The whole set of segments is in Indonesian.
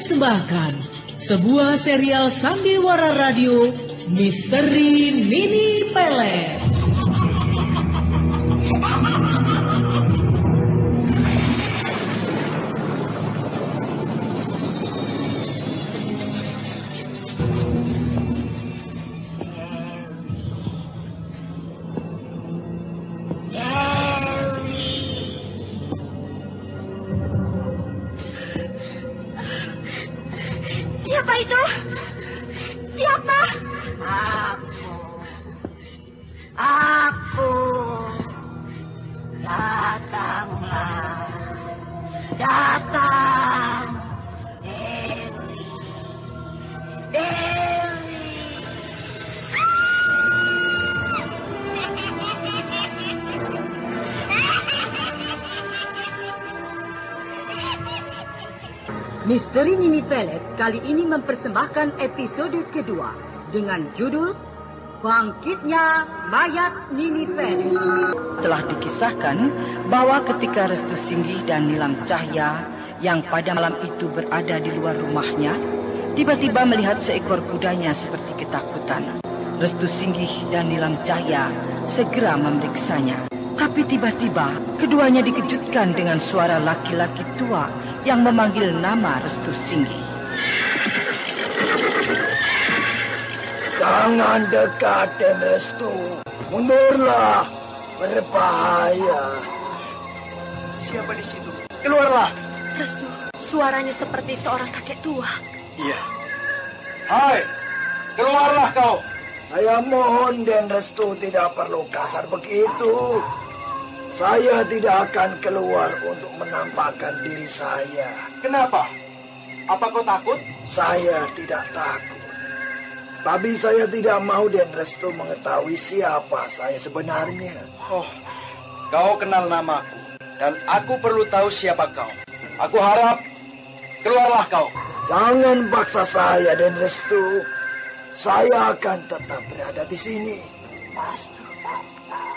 mempersembahkan sebuah serial sandiwara radio Misteri Nini Pelet. Siapa itu? Siapa? Aku. Datanglah. Datang. Dewi. Dewi. Misteri Nini Pelet kali ini mempersembahkan episode kedua dengan judul Bangkitnya Mayat Nini Pelet. Telah dikisahkan bahwa ketika Restu Singgih dan Nilam Cahya yang pada malam itu berada di luar rumahnya, tiba-tiba melihat seekor kudanya seperti ketakutan. Restu Singgih dan Nilam Cahya segera memeriksanya. Tapi tiba-tiba keduanya dikejutkan dengan suara laki-laki tua yang memanggil nama Restu Singgih. Jangan dekat, Restu. Mundurlah, berbahaya. Siapa di situ? Keluarlah. Restu, suaranya seperti seorang kakek tua. Iya. Hai, keluarlah kau. Saya mohon, Den Restu, tidak perlu kasar begitu. Saya tidak akan keluar untuk menampakkan diri saya. Kenapa? Apa kau takut? Saya tidak takut. Tapi saya tidak mau Den Restu mengetahui siapa saya sebenarnya. Oh, kau kenal namaku. Dan aku perlu tahu siapa kau. Aku harap keluarlah kau. Jangan paksa saya, Den Restu. Saya akan tetap berada di sini. Restu,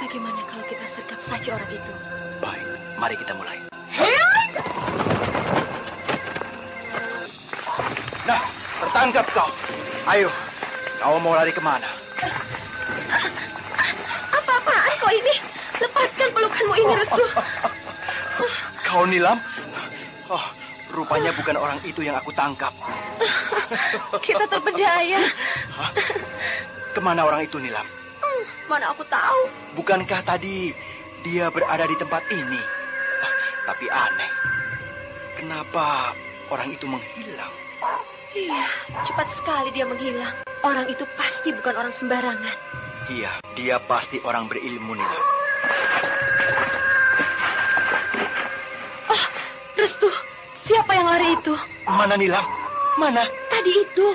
bagaimana kalau kita sergap saja orang itu? Baik, mari kita mulai. Nah, tertangkap kau. Ayo, kau mau lari kemana? Apa-apaan kau ini? Lepaskan pelukanmu ini, Restu. Kau Nilam? Oh, rupanya bukan orang itu yang aku tangkap. Kita terpedaya. Hah? Kemana orang itu, Nilam? Mana aku tahu. Bukankah tadi dia berada di tempat ini? Tapi aneh. Kenapa orang itu menghilang? Iya, cepat sekali dia menghilang. Orang itu pasti bukan orang sembarangan. Iya, dia pasti orang berilmu, Nilam. Oh, Restu, siapa yang lari itu? Mana, Nilam? Mana? Tadi itu,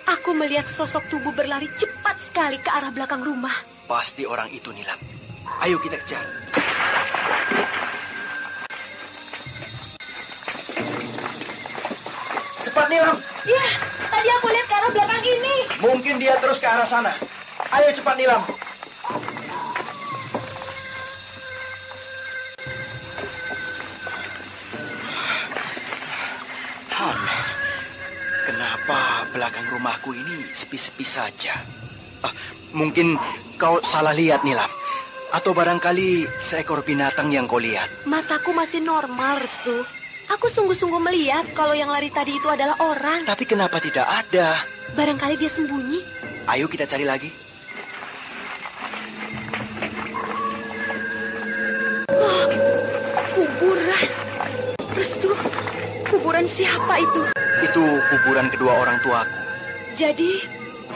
aku melihat sosok tubuh berlari cepat sekali ke arah belakang rumah. Pasti orang itu, Nilam. Ayo kita kejar. Cepat, Nilam. Ya, tadi aku lihat ke arah belakang ini. Mungkin dia terus ke arah sana. Ayo cepat, Nilam. Aneh. Kenapa belakang rumahku ini sepi-sepi saja? Mungkin kau salah lihat, Nilam. Atau barangkali seekor binatang yang kau lihat. Mataku masih normal, Restu. Aku sungguh-sungguh melihat kalau yang lari tadi itu adalah orang. Tapi kenapa tidak ada? Barangkali dia sembunyi. Ayo kita cari lagi. Oh, kuburan. Restu, kuburan siapa itu? Itu kuburan kedua orang tuaku. Jadi,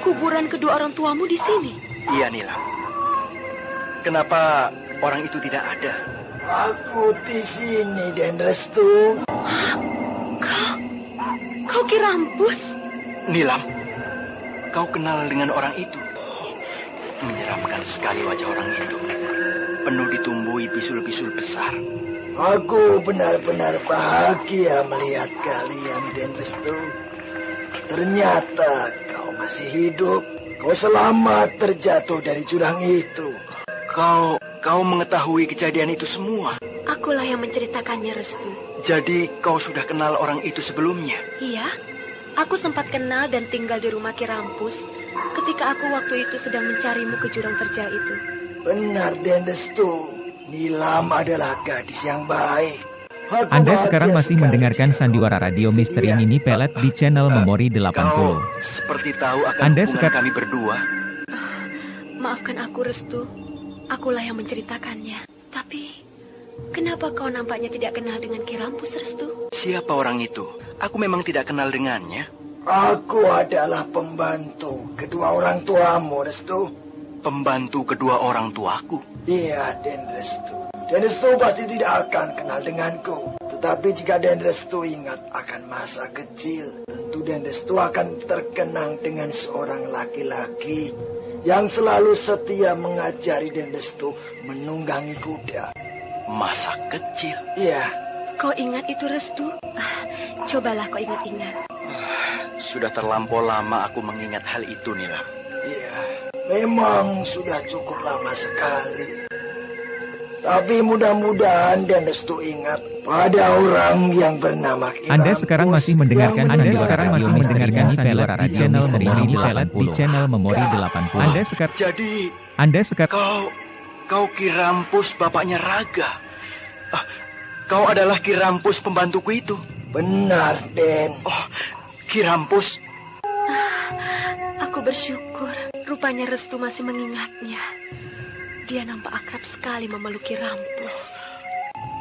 kuburan kedua orang tuamu di sini? Iya, Nilam. Kenapa orang itu tidak ada? Aku di sini, Den Restu. Kau Kirampus? Nilam, kau kenal dengan orang itu? Oh, menyeramkan sekali wajah orang itu. Penuh ditumbuhi bisul-bisul besar. Aku benar-benar bahagia melihat kalian, Den Restu. Ternyata kau masih hidup. Kau selamat terjatuh dari jurang itu. Kau mengetahui kejadian itu semua? Akulah yang menceritakannya, Restu. Jadi kau sudah kenal orang itu sebelumnya? Iya, Aku sempat kenal dan tinggal di rumah Ki Rampus ketika aku waktu itu sedang mencarimu ke jurang terjal itu. Benar, Den Restu. Nilam adalah gadis yang baik. Anda sekarang masih mendengarkan sandiwara radio Misteri Nini Pelet di channel Memori 80. Kau seperti tahu akan Anda hubungan kami berdua. Maafkan aku, Restu. Akulah yang menceritakannya. Tapi, kenapa kau nampaknya tidak kenal dengan Ki Rampus, Restu? Siapa orang itu? Aku memang tidak kenal dengannya. Aku adalah pembantu kedua orang tuamu, Restu. Pembantu kedua orang tuaku? Iya, Den Restu. Den Restu pasti tidak akan kenal denganku. Tetapi jika Den Restu ingat akan masa kecil, tentu Den Restu akan terkenang dengan seorang laki-laki yang selalu setia mengajari Den Restu menunggangi kuda. Masa kecil? Iya. Kau ingat itu, Restu? Cobalah kau ingat-ingat. Sudah terlampau lama aku mengingat hal itu, Nilam. Iya, memang sudah cukup lama sekali. Tapi mudah-mudahan Dan Restu ingat pada orang yang bernama Ki Rampus. Anda sekarang masih mendengarkan sandiwara radio channel Memori 80 di channel Memori 80. Anda sekarang Kau Ki Rampus, bapaknya Raga. Kau adalah Ki Rampus pembantuku itu. Benar, Den. Oh, Ki Rampus. Aku bersyukur rupanya Restu masih mengingatnya. Dia nampak akrab sekali memeluk Ki Rampus.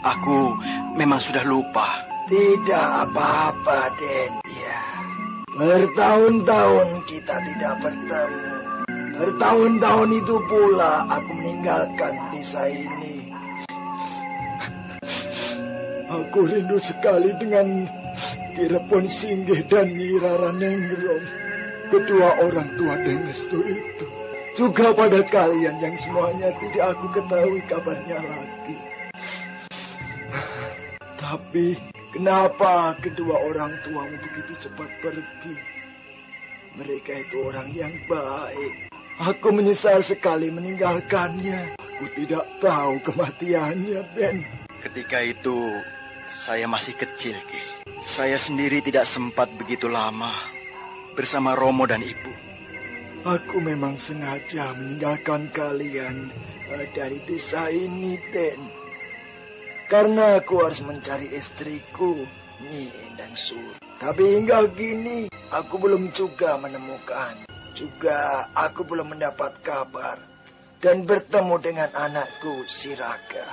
Aku memang sudah lupa. Tidak apa-apa, Den. Ya, bertahun-tahun kita tidak bertemu. Bertahun-tahun itu pula aku meninggalkan desa ini. Aku rindu sekali dengan Ki Repon Singgih dan Nyi Rara Nenggrom, kedua orang tua Den Restu itu. Juga pada kalian yang semuanya tidak aku ketahui kabarnya lagi. Tapi kenapa kedua orang tuamu begitu cepat pergi? Mereka itu orang yang baik. Aku menyesal sekali meninggalkannya. Aku tidak tahu kematiannya, Den. Ketika itu saya masih kecil, Ki. Saya sendiri tidak sempat begitu lama bersama Romo dan Ibu. Aku memang sengaja meninggalkan kalian dari desa ini, Den. Karena aku harus mencari istriku, Nyi Endang Suri. Tapi hingga kini, aku belum juga menemukan. Juga aku belum mendapat kabar dan bertemu dengan anakku, si Raga.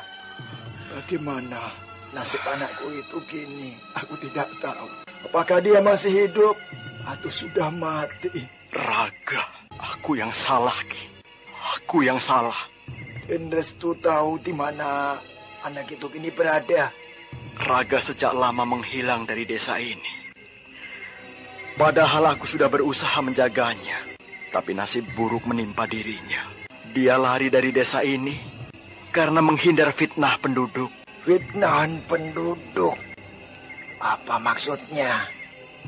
Bagaimana nasib anakku itu kini? Aku tidak tahu. Apakah dia masih hidup atau sudah mati? Raga, aku yang salah, Ki. Aku yang salah. Den Restu tahu di mana anak itu kini berada. Raga sejak lama menghilang dari desa ini. Padahal aku sudah berusaha menjaganya. Tapi nasib buruk menimpa dirinya. Dia lari dari desa ini karena menghindar fitnah penduduk. Fitnahan penduduk? Apa maksudnya?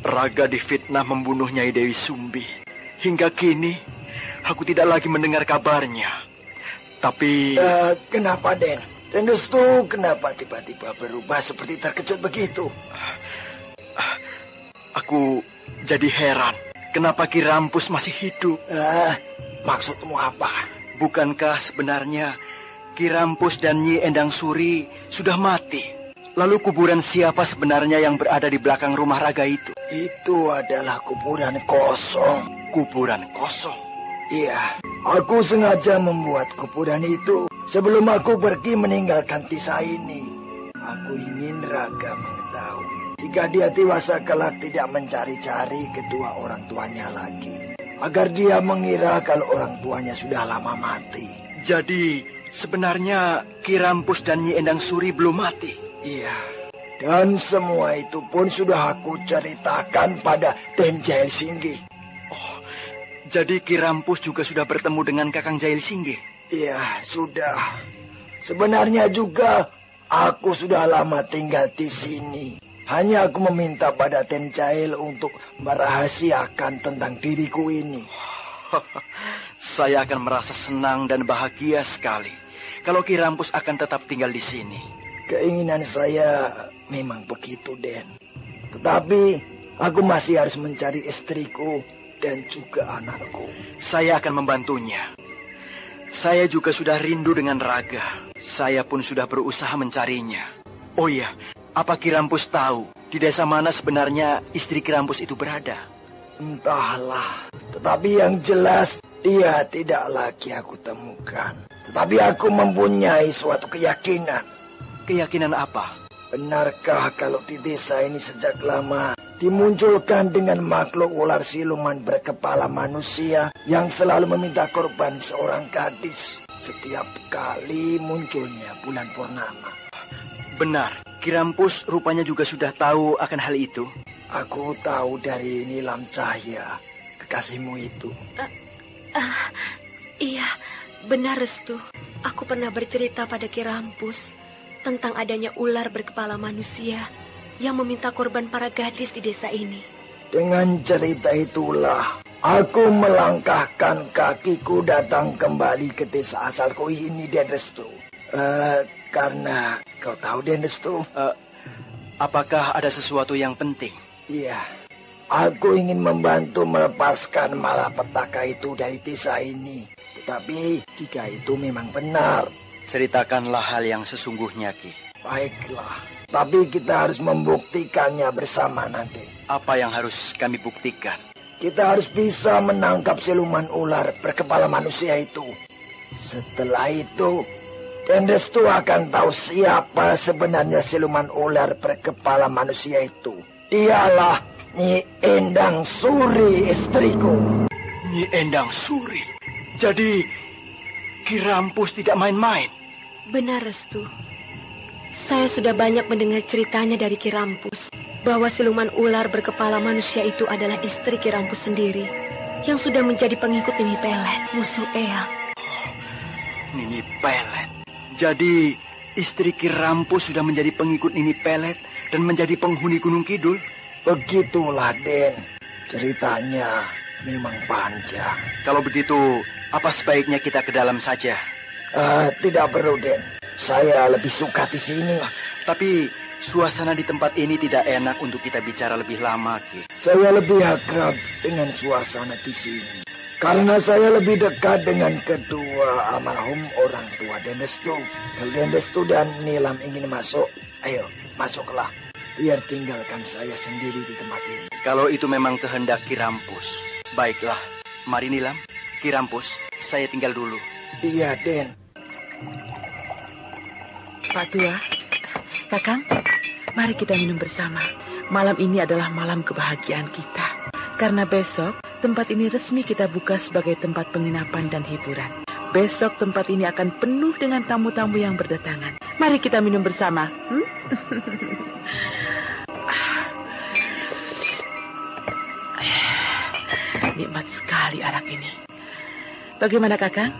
Raga difitnah membunuh Nyai Dewi Sumbi. Hingga kini, aku tidak lagi mendengar kabarnya. Tapi... kenapa, Den? Den Restu kenapa tiba-tiba berubah seperti terkejut begitu? Aku jadi heran. Kenapa Ki Rampus masih hidup? Maksudmu apa? Bukankah sebenarnya Ki Rampus dan Nyi Endang Suri sudah mati? Lalu kuburan siapa sebenarnya yang berada di belakang rumah Raga itu? Itu adalah kuburan kosong. Kuburan kosong? Iya, aku sengaja membuat kuburan itu sebelum aku pergi meninggalkan desa ini. Aku ingin Raga mengetahui jika dia dewasa kelak tidak mencari-cari kedua orang tuanya lagi. Agar dia mengira kalau orang tuanya sudah lama mati. Jadi sebenarnya Ki Rampus dan Nyi Endang Suri belum mati? Iya. Dan semua itu pun sudah aku ceritakan pada Den Jail Singgih. Oh, jadi Ki Rampus juga sudah bertemu dengan Kakang Jail Singgih? Iya, sudah. Sebenarnya juga aku sudah lama tinggal di sini. Hanya aku meminta pada Ten Jail untuk merahasiakan tentang diriku ini. Saya akan merasa senang dan bahagia sekali kalau Ki Rampus akan tetap tinggal di sini. Keinginan saya memang begitu, Den. Tetapi Aku masih harus mencari istriku dan juga anakku. Saya akan membantunya. Saya juga sudah rindu dengan Raga. Saya pun sudah berusaha mencarinya. Oh iya, apa Ki Rampus tahu di desa mana sebenarnya istri Ki Rampus itu berada? Entahlah, tetapi yang jelas dia tidak lagi aku temukan. Tetapi aku mempunyai suatu keyakinan. Keyakinan apa? Benarkah kalau di desa ini sejak lama dimunculkan dengan makhluk ular siluman berkepala manusia yang selalu meminta korban seorang gadis setiap kali munculnya bulan purnama? Benar, Ki Rampus rupanya juga sudah tahu akan hal itu. Aku tahu dari Nilam Cahya, kekasihmu itu. Iya, benar Restu. Aku pernah bercerita pada Ki Rampus tentang adanya ular berkepala manusia yang meminta korban para gadis di desa ini. Dengan cerita itulah aku melangkahkan kakiku datang kembali ke desa asalku ini, Den Restu. Karena kau tahu, Den Restu. Apakah ada sesuatu yang penting? Iya, aku ingin membantu melepaskan malapetaka itu dari desa ini. Tetapi jika itu memang benar, ceritakanlah hal yang sesungguhnya, Ki. Baiklah, tapi kita harus membuktikannya bersama nanti. Apa yang harus kami buktikan? Kita harus bisa menangkap siluman ular berkepala manusia itu. Setelah itu, Den Restu akan tahu siapa sebenarnya siluman ular berkepala manusia itu. Dialah Nyi Endang Suri, istriku. Nyi Endang Suri? Jadi Ki Rampus tidak main-main? Benar, Restu. Saya sudah banyak mendengar ceritanya dari Ki Rampus bahwa siluman ular berkepala manusia itu adalah istri Ki Rampus sendiri yang sudah menjadi pengikut Nini Pelet, musuh Eyang. Nini Pelet? Jadi istri Ki Rampus sudah menjadi pengikut Nini Pelet dan menjadi penghuni Gunung Kidul? Begitulah, Den. Ceritanya memang panjang. Kalau begitu, apa sebaiknya kita ke dalam saja? Tidak perlu, Den. Saya lebih suka di sini. Tapi suasana di tempat ini tidak enak untuk kita bicara lebih lama, Ki. Saya lebih akrab dengan suasana di sini. Karena saya lebih dekat dengan kedua almarhum orang tua Den Restu. Kalau Den Restu dan Nilam ingin masuk, ayo masuklah. Biar tinggalkan saya sendiri di tempat ini. Kalau itu memang kehendak Ki Rampus, baiklah. Mari Nilam, Ki Rampus, saya tinggal dulu. Iya, Den. Pak Tua, Kakang, mari kita minum bersama. Malam ini adalah malam kebahagiaan kita. Karena besok, tempat ini resmi kita buka sebagai tempat penginapan dan hiburan. Besok tempat ini akan penuh dengan tamu-tamu yang berdatangan. Mari kita minum bersama. Nikmat sekali arak ini. Bagaimana, Kakang?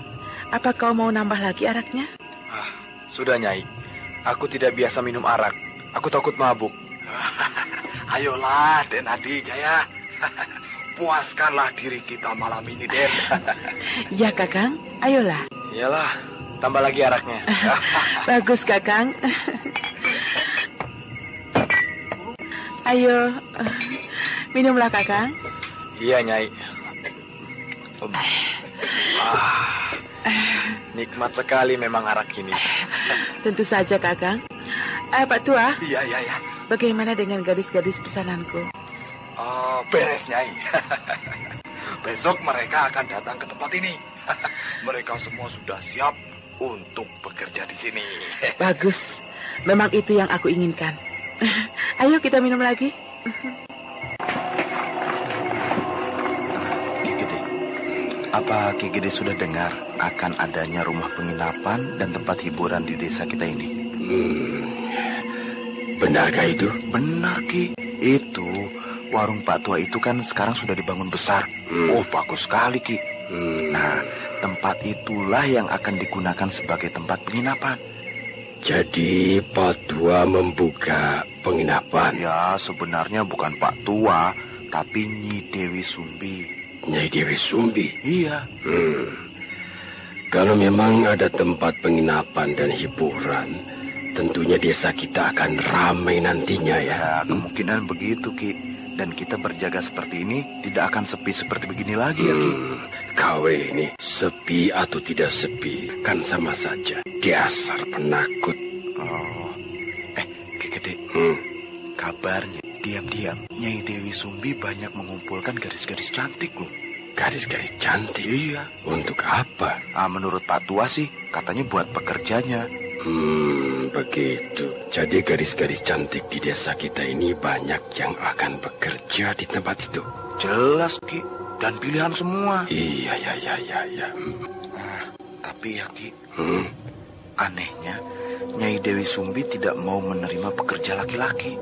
Apa kau mau nambah lagi araknya? Sudah, Nyai. Aku tidak biasa minum arak. Aku takut mabuk. Ayolah, Den Adi Jaya. Puaskanlah diri kita malam ini, Den. Ya, Kakang. Ayolah. Iyalah, tambah lagi araknya. Bagus, Kakang. Ayo, minumlah, Kakang. Iya, Nyai. Nikmat sekali memang arak ini. Tentu saja, Kakang. Pak Tua. Iya. Bagaimana dengan gadis-gadis pesananku? Beres, Nyai. Besok mereka akan datang ke tempat ini. Mereka semua sudah siap untuk bekerja di sini. Bagus. Memang itu yang aku inginkan. Ayo kita minum lagi. Apa Ki Gede sudah dengar akan adanya rumah penginapan dan tempat hiburan di desa kita ini? Benarkah itu? Benar, Ki. Itu, warung Pak Tua itu kan sekarang sudah dibangun besar. Oh, bagus sekali, Ki. Nah, tempat itulah yang akan digunakan sebagai tempat penginapan. Jadi Pak Tua membuka penginapan? Ya, sebenarnya bukan Pak Tua, tapi Nyi Dewi Sumbi. Nyai Dewi Sumbi? Iya. Kalau memang ada tempat penginapan dan hiburan, tentunya desa kita akan ramai nantinya ya. Ya, kemungkinan begitu, Ki. Dan kita berjaga seperti ini tidak akan sepi seperti begini lagi ya Ki. Kau ini sepi atau tidak sepi kan sama saja. Dasar penakut. Oh, Ki Gede. Kabarnya diam-diam Nyai Dewi Sumbi banyak mengumpulkan gadis-gadis cantik loh. Gadis-gadis cantik? Iya. Untuk apa? Menurut Pak Tua sih katanya buat pekerjanya. Begitu. Jadi gadis-gadis cantik di desa kita ini banyak yang akan bekerja di tempat itu. Jelas Ki, dan pilihan semua. Iya. Tapi ya Ki, anehnya Nyai Dewi Sumbi tidak mau menerima pekerja laki-laki.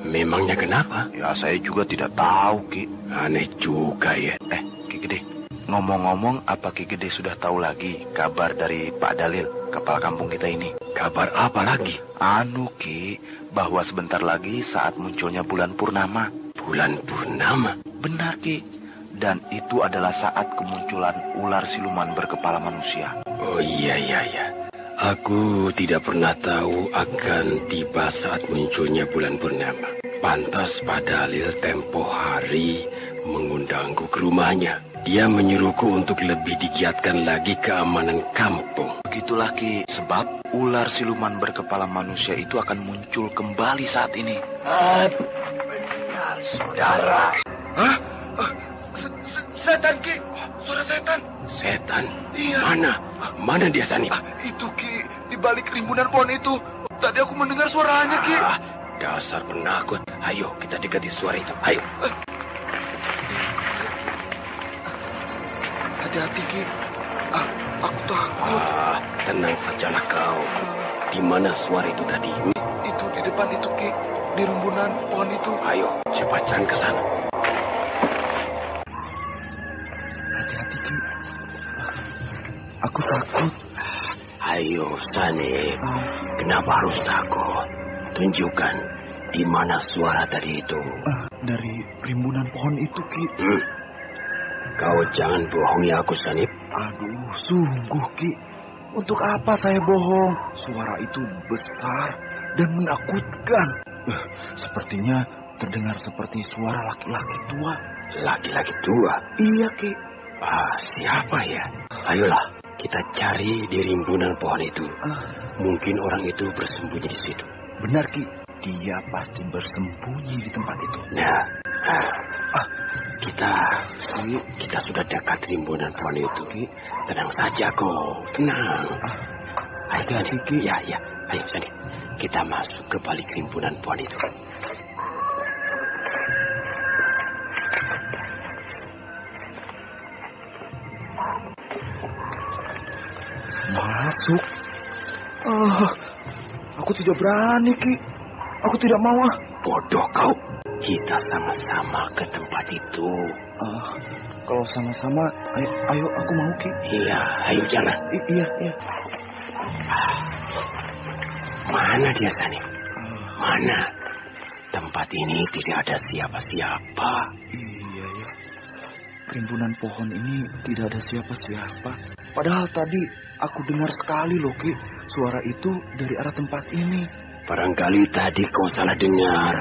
Memangnya kenapa? Ya saya juga tidak tahu Ki. Aneh juga ya. Ki Gede, ngomong-ngomong apa Ki Gede sudah tahu lagi kabar dari Pak Dalil, kepala kampung kita ini? Kabar apa lagi? Ki, bahwa sebentar lagi saat munculnya bulan purnama. Bulan purnama? Benar Ki. Dan itu adalah saat kemunculan ular siluman berkepala manusia. Oh iya. Aku tidak pernah tahu akan tiba saat munculnya bulan purnama. Pantas Pak Dalil tempo hari mengundangku ke rumahnya. Dia menyuruhku untuk lebih digiatkan lagi keamanan kampung. Begitulah Ki, sebab ular siluman berkepala manusia itu akan muncul kembali saat ini. Benar, saudara. Hah? Setan Ki, suara setan. Setan? Iya. Mana dia Sani? Itu Ki, di balik rimbunan pohon itu. Tadi aku mendengar suaranya Ki. Dasar penakut. Ayo kita dekati suara itu. Ayo. Hati-hati Ki. Aku takut. Tenang sajalah kau. Di mana suara itu tadi? Itu di depan itu Ki, di rimbunan pohon itu. Ayo, cepat jangan ke sana. Hati-hati Ki. Aku takut. Ayo Sani. Kenapa harus takut? Tunjukkan di mana suara tadi itu. Dari rimbunan pohon itu Ki. Kau jangan bohongi aku, Sanip. Aduh, sungguh, Ki. Untuk apa saya bohong? Suara itu besar dan menakutkan. Sepertinya terdengar seperti suara laki-laki tua. Laki-laki tua? Iya, Ki. Siapa ya? Ayolah, kita cari di rimbunan pohon itu. Mungkin orang itu bersembunyi di situ. Benar, Ki. Dia pasti bersembunyi di tempat itu. Nah, kita sudah dekat rimbunan pohon itu. Tenang saja kau, tenang. Ayo, Ki. Ya. Ayo, Sani. Kita masuk ke balik rimbunan pohon itu. Masuk? Aku tidak berani, Ki. Aku tidak mau. Bodoh kau. Kita sama-sama ke tempat itu. Kalau sama-sama, ayo aku mau, Ki. Iya, ayo jalan. Iya. Mana dia, Sani? Mana? Tempat ini tidak ada siapa-siapa. Iya ya. Rimbunan pohon ini tidak ada siapa-siapa. Padahal tadi aku dengar sekali loh, Ki. Suara itu dari arah tempat ini. Barangkali tadi kau salah dengar.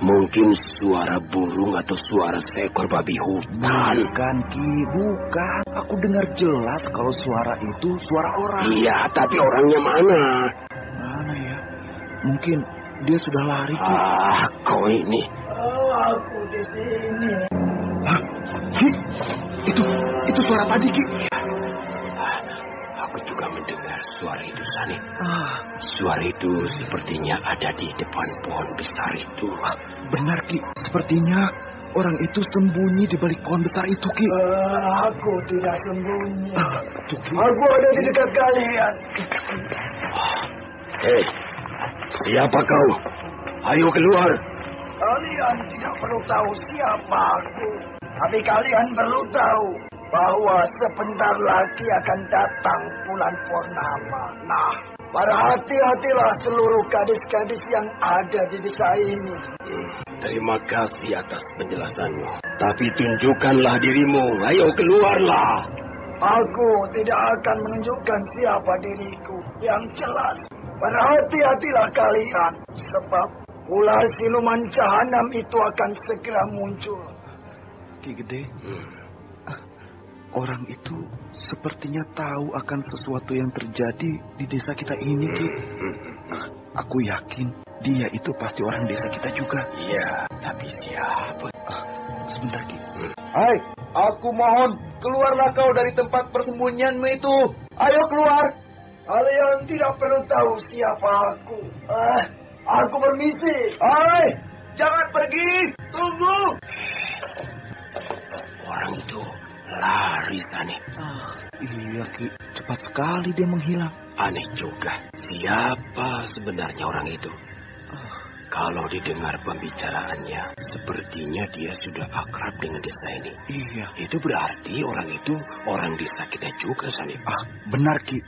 Mungkin suara burung atau suara seekor babi hutan. Bukan, Ki, bukan. Aku dengar jelas kalau suara itu suara orang. Iya, tapi orangnya mana? Mana ya? Mungkin dia sudah lari, Ki. Kau ini. Aku di sini. Ki, itu suara tadi, Ki. Aku juga mendengar suara itu, Sani. Suara itu sepertinya ada di depan pohon besar itu. Benar, Ki. Sepertinya orang itu sembunyi di balik pohon besar itu, Ki. Aku tidak sembunyi. Aku ada di dekat kalian. Hei, siapa kau? Ayo keluar. Kalian tidak perlu tahu siapa aku. Tapi kalian perlu tahu bahwa sebentar lagi akan datang bulan purnama. Nah, berhati-hatilah seluruh gadis-gadis yang ada di desa ini. Terima kasih atas penjelasanmu. Tapi tunjukkanlah dirimu. Ayo keluarlah. Aku tidak akan menunjukkan siapa diriku. Yang jelas, berhati-hatilah kalian. Sebab ular siluman jahanam itu akan segera muncul. Ki Gede, orang itu sepertinya tahu akan sesuatu yang terjadi di desa kita ini, Ki. Aku yakin dia itu pasti orang desa kita juga. Iya, tapi siapa? Sebentar, Ki. Hai, aku mohon, keluarlah kau dari tempat persembunyianmu itu. Ayo keluar. Kalian tidak perlu tahu siapa aku. Aku permisi. Hai, jangan pergi. Tunggu. Orang itu lari, Sanip. Iya, Ki. Cepat sekali dia menghilang. Aneh juga. Siapa sebenarnya orang itu? Kalau didengar pembicaraannya, sepertinya dia sudah akrab dengan desa ini. Iya. Itu berarti orang itu orang desa kita juga, Sanip. Benar, Ki.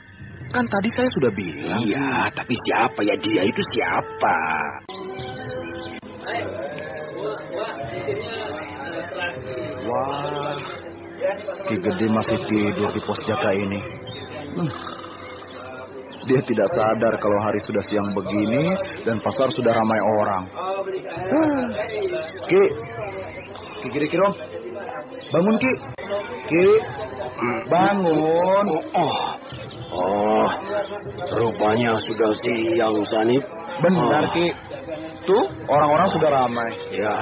Kan tadi saya sudah bilang. Iya, tapi siapa ya dia itu siapa? Wah, Ki Gede masih tidur di pos jaga ini. Dia tidak sadar kalau hari sudah siang begini dan pasar sudah ramai orang. Ki Gede, Ki Rom. Bangun, Ki. Ki, bangun. Oh, rupanya sudah siang, Sanip. Benar, Ki. Tuh, orang-orang sudah ramai. Ya,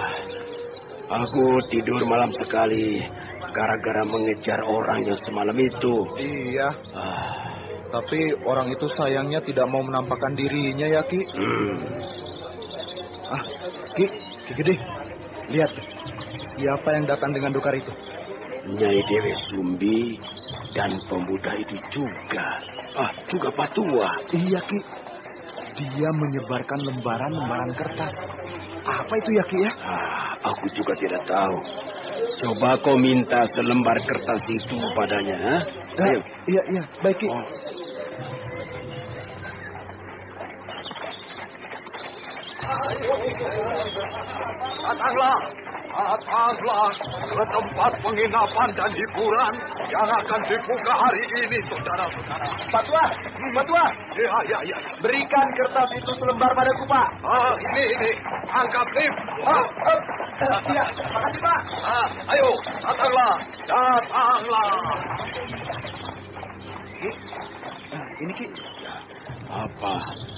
aku tidur malam sekali gara-gara mengejar orang yang semalam itu. Iya. Tapi orang itu sayangnya tidak mau menampakkan dirinya ya, Ki. Ki Gede, lihat. Siapa yang datang dengan dokar itu? Nyai Dewi Sumbi dan pemuda itu juga. Juga Patua. Iya, Ki. Dia menyebarkan lembaran-lembaran kertas. Apa itu ya, Ki ya? Aku juga tidak tahu. Coba kau minta selembar kertas itu padanya. Ayo. Iya, baik, Ki. Datanglah ke tempat penginapan dan hiburan yang akan dibuka hari ini, saudara-saudara. Patua. Ya. Berikan kertas itu selembar padaku, Pak. Ini. Angkat, Lim. Iya, makasih, Pak. Ayo, datanglah. Ini, Ki.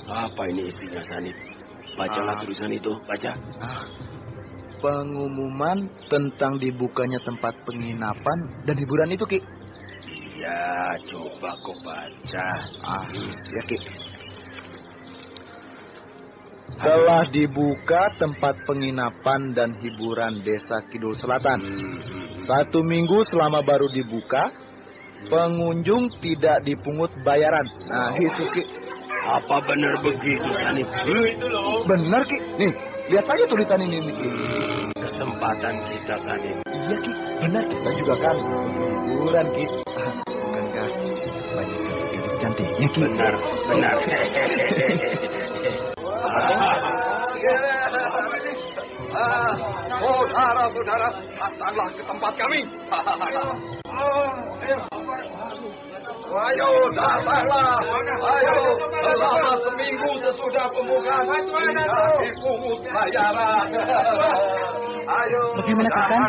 Apa ini isinya, Sanip? Bacalah tulisan itu, baca. Pengumuman tentang dibukanya tempat penginapan dan hiburan itu, Ki. Iya, coba kau baca. Ya, Ki. Telah dibuka tempat penginapan dan hiburan Desa Kidul Selatan. 1 minggu selama baru dibuka, pengunjung tidak dipungut bayaran. Nah, itu, Ki. Apa benar begitu, Sanip? Benar, Ki. Nih, lihat saja tulisan ini, Ki. Kesempatan kita, Sanip. Iya, Ki. Benar, kita juga kan hiburan, Ki. Bukankah banyak gadis cantiknya, Ki? Benar. Saudara-saudara, datanglah ke tempat kami. Ayo, datanglah. Ayo, selama seminggu sesudah pembukaan tidak dipungut bayaran. Ayo, bagaimana, Kakang?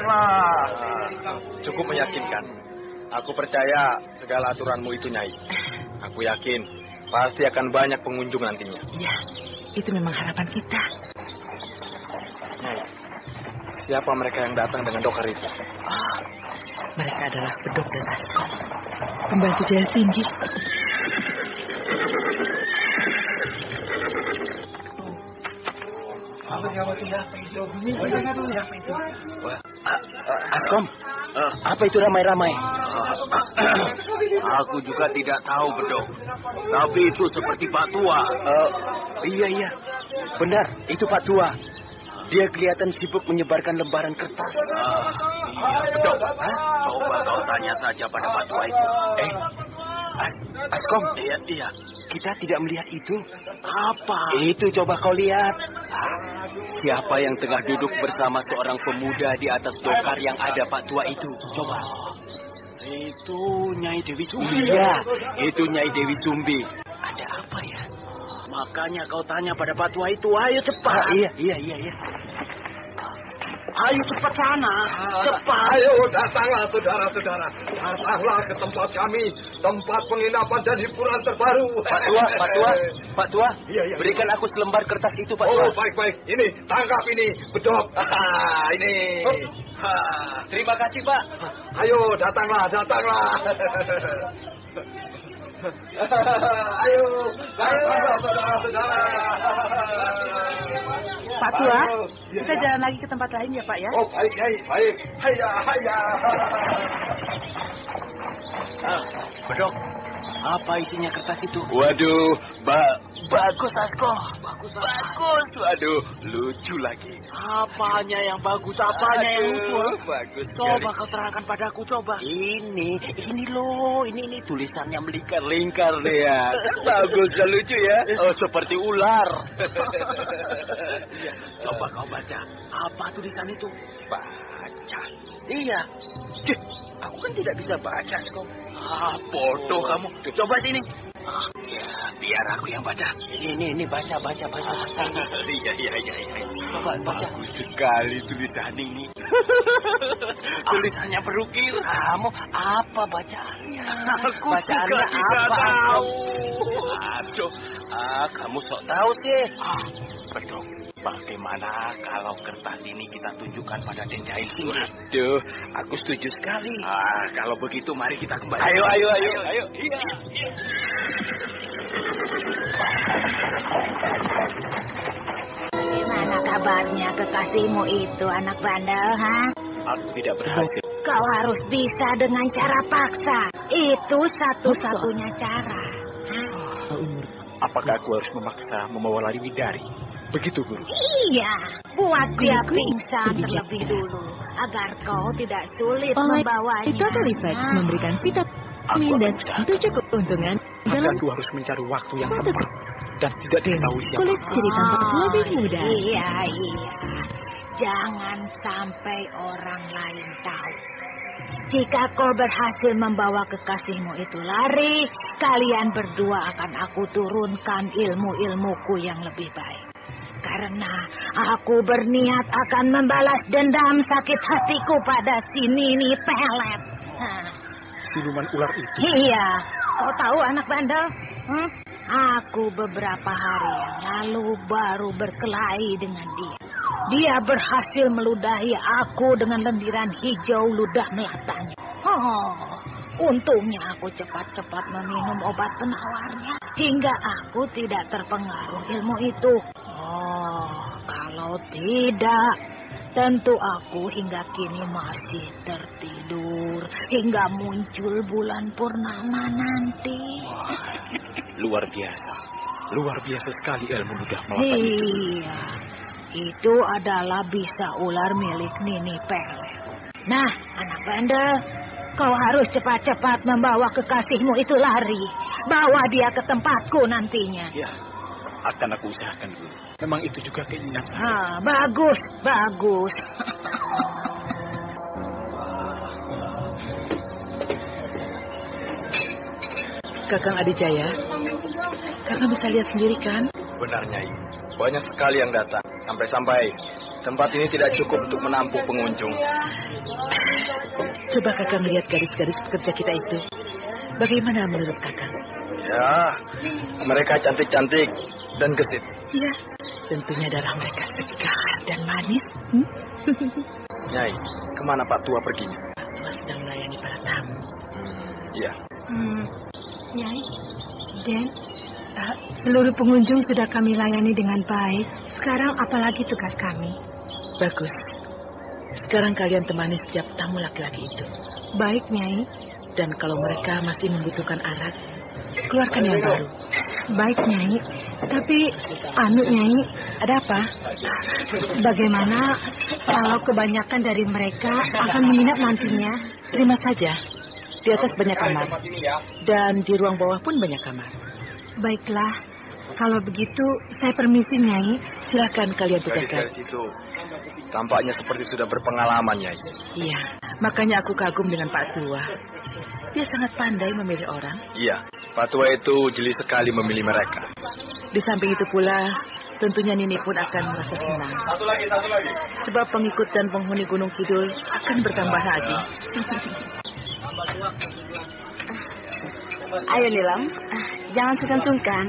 Cukup meyakinkan. Aku percaya segala aturanmu itu, Nyai. Aku yakin pasti akan banyak pengunjung nantinya. Iya, itu memang harapan kita. Nyai, siapa mereka yang datang dengan dokar itu? Mereka adalah Bedok dan Askom, pembantu Jaya Tinggi. Askom, apa itu ramai-ramai? Aku juga tidak tahu, Bedok. Tapi itu seperti Pak Tua. Iya. Benar, itu Pak Tua. Dia kelihatan sibuk menyebarkan lembaran kertas. Bedok, coba kau tanya saja pada Pak Tua itu. Askom, Iya. kita tidak melihat itu. Apa? Itu coba kau lihat. Siapa yang tengah duduk bersama seorang pemuda di atas dokar yang ada Pak Tua itu? Coba. Itu Nyai Dewi Sumbi. Iya, itu Nyai Dewi Sumbi. Ada apa ya? Makanya kau tanya pada Pak Tua itu, ayo cepat. Iya. Ayo cepat sana, cepat. Ayo datanglah saudara-saudara. Datanglah ke tempat kami, tempat penginapan dan hiburan terbaru. Pak Tua. Iya. Berikan aku selembar kertas itu, Pak Tua. Oh, baik. Ini, tangkap ini, bedok. Ini. Terima kasih, Pak. Ayo, datanglah. Ayo, saudara-saudara. Pak Tua, kita jalan lagi ke tempat lain ya, Pak ya? Oh, baik, Nyai, baik. Hayya. Bedok, apa isinya kertas itu? Waduh, Bagus, Asko. Bagus. Waduh, lucu lagi. Apanya yang bagus, apanya yang lucu? Bagus. Coba kau terangkan padaku, coba. Ini loh, ini tulisannya melingkar-lingkar dia. Bagus dan lucu ya. Oh, seperti ular. Coba kau baca. Apa tulisan itu? Baca. Iya. Aku kan tidak bisa baca, Asko. Bodoh kamu. Coba sini. Ya, biar aku yang baca. Ini baca. Iya. Coba baca. Bagus sekali tulisan ini. Tulisannya berukir. Kamu apa bacaannya? Aku Bacaannya juga tidak apa? tahu. Aduh, kamu sok tahu sih. Bedok, bagaimana kalau kertas ini kita tunjukkan pada Den Jahil? Waduh, aku setuju sekali. Kalau begitu mari kita kembali. Ayo. Iya. Gimana kabarnya kekasihmu itu, anak bandel, ha? Aku tidak berhasil. Kau harus bisa dengan cara paksa. Itu satu-satunya cara. Apakah aku harus memaksa membawa Lari Widari? Begitu, Guru? Iya, buat dia pingsan terlebih dulu, agar kau tidak sulit membawanya. Total Effect memberikan vitamin dan 7 keuntungan dalam aku harus mencari waktu yang tepat dan tidak diketahui siapa. Kulit jadi tampak lebih muda. Iya. Jangan sampai orang lain tahu. Jika kau berhasil membawa kekasihmu itu lari, kalian berdua akan aku turunkan ilmu-ilmuku yang lebih baik. Karena aku berniat akan membalas dendam sakit hatiku pada si Nini Pelet. Siluman ular itu? Iya, kau tahu anak bandel? Aku beberapa hari yang lalu baru berkelahi dengan dia. Dia berhasil meludahi aku dengan lendiran hijau ludah melatanya. Untungnya aku cepat-cepat meminum obat penawarnya hingga aku tidak terpengaruh ilmu itu. Kalau tidak, tentu aku hingga kini masih tertidur hingga muncul bulan purnama nanti. Luar biasa sekali ilmu ludah melatanya itu. Iya, itu adalah bisa ular milik Nini Pelet. Nah, anak bandel, kau harus cepat-cepat membawa kekasihmu itu lari. Bawa dia ke tempatku nantinya. Ya, akan aku usahakan dulu. Memang itu juga keinginan saya. Bagus. Kakang Adijaya, kakang bisa lihat sendiri kan? Benar, Nyai. Banyak sekali yang datang. Sampai-sampai tempat ini tidak cukup untuk menampung pengunjung. Coba kakang lihat garis-garis pekerja kita itu. Bagaimana menurut kakang? Ya, mereka cantik-cantik dan gesit. Iya, tentunya darah mereka segar dan manis. Nyai, kemana Pak Tua perginya? Pak Tua sedang melayani para tamu. Iya. Nyai, Den, seluruh pengunjung sudah kami layani dengan baik. Sekarang apalagi tugas kami? Bagus. Sekarang kalian temani setiap tamu laki-laki itu. Baik, Nyai. Dan kalau mereka masih membutuhkan arak, keluarkan yang baru. Baik, Nyai. Tapi, Nyai, ada apa? Bagaimana kalau kebanyakan dari mereka akan menginap nantinya? Terima saja. Di atas banyak kamar. Dan di ruang bawah pun banyak kamar. Baiklah. Kalau begitu, saya permisi, Nyai. Silakan kalian tugaskan. Gadis itu tampaknya seperti sudah berpengalaman, Nyai. Iya, makanya aku kagum dengan Pak Tua. Dia sangat pandai memilih orang. Iya, Pak Tua itu jeli sekali memilih mereka. Di samping itu pula, tentunya Nini pun akan merasa senang. Satu lagi. Sebab pengikut dan penghuni Gunung Kidul akan bertambah lagi. Ayo Nilam, jangan sungkan-sungkan.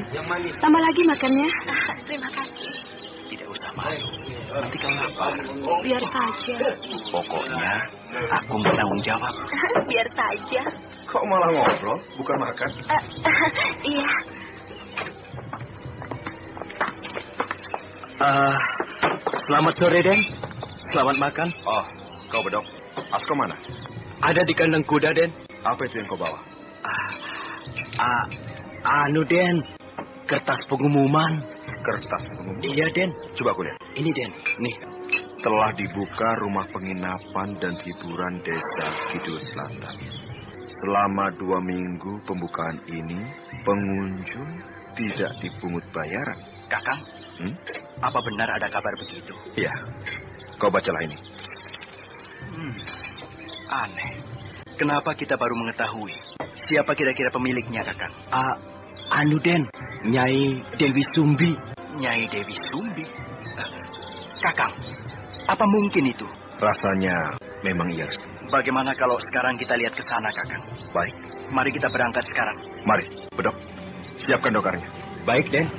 Tambah lagi makannya. Terima kasih. Tidak usah malu. Nanti kau lapar. Biar saja. Pokoknya aku bertanggung jawab. Biar saja. Kok malah ngobrol, bukan makan? Iya. Selamat sore, Den. Selamat makan. Oh, kau Bedok. Asko mana? Ada di kandang kuda, Den. Apa itu yang kau bawa? Den. Kertas pengumuman. Kertas pengumuman? Iya, Den. Coba aku lihat. Ini, Den. Nih. Telah dibuka rumah penginapan dan hiburan desa Kidul Selatan. Selama 2 minggu pembukaan ini, pengunjung tidak dipungut bayaran. Kakang, apa benar ada kabar begitu? Iya. Kau bacalah ini. Aneh. Kenapa kita baru mengetahui? Siapa kira-kira pemiliknya, Kakang? Den. Nyai Dewi Sumbi. Nyai Dewi Sumbi? Kakang, apa mungkin itu? Rasanya memang iya. Bagaimana kalau sekarang kita lihat ke sana, Kakang? Baik. Mari kita berangkat sekarang. Mari, Bedok. Siapkan dokarnya. Baik, Den.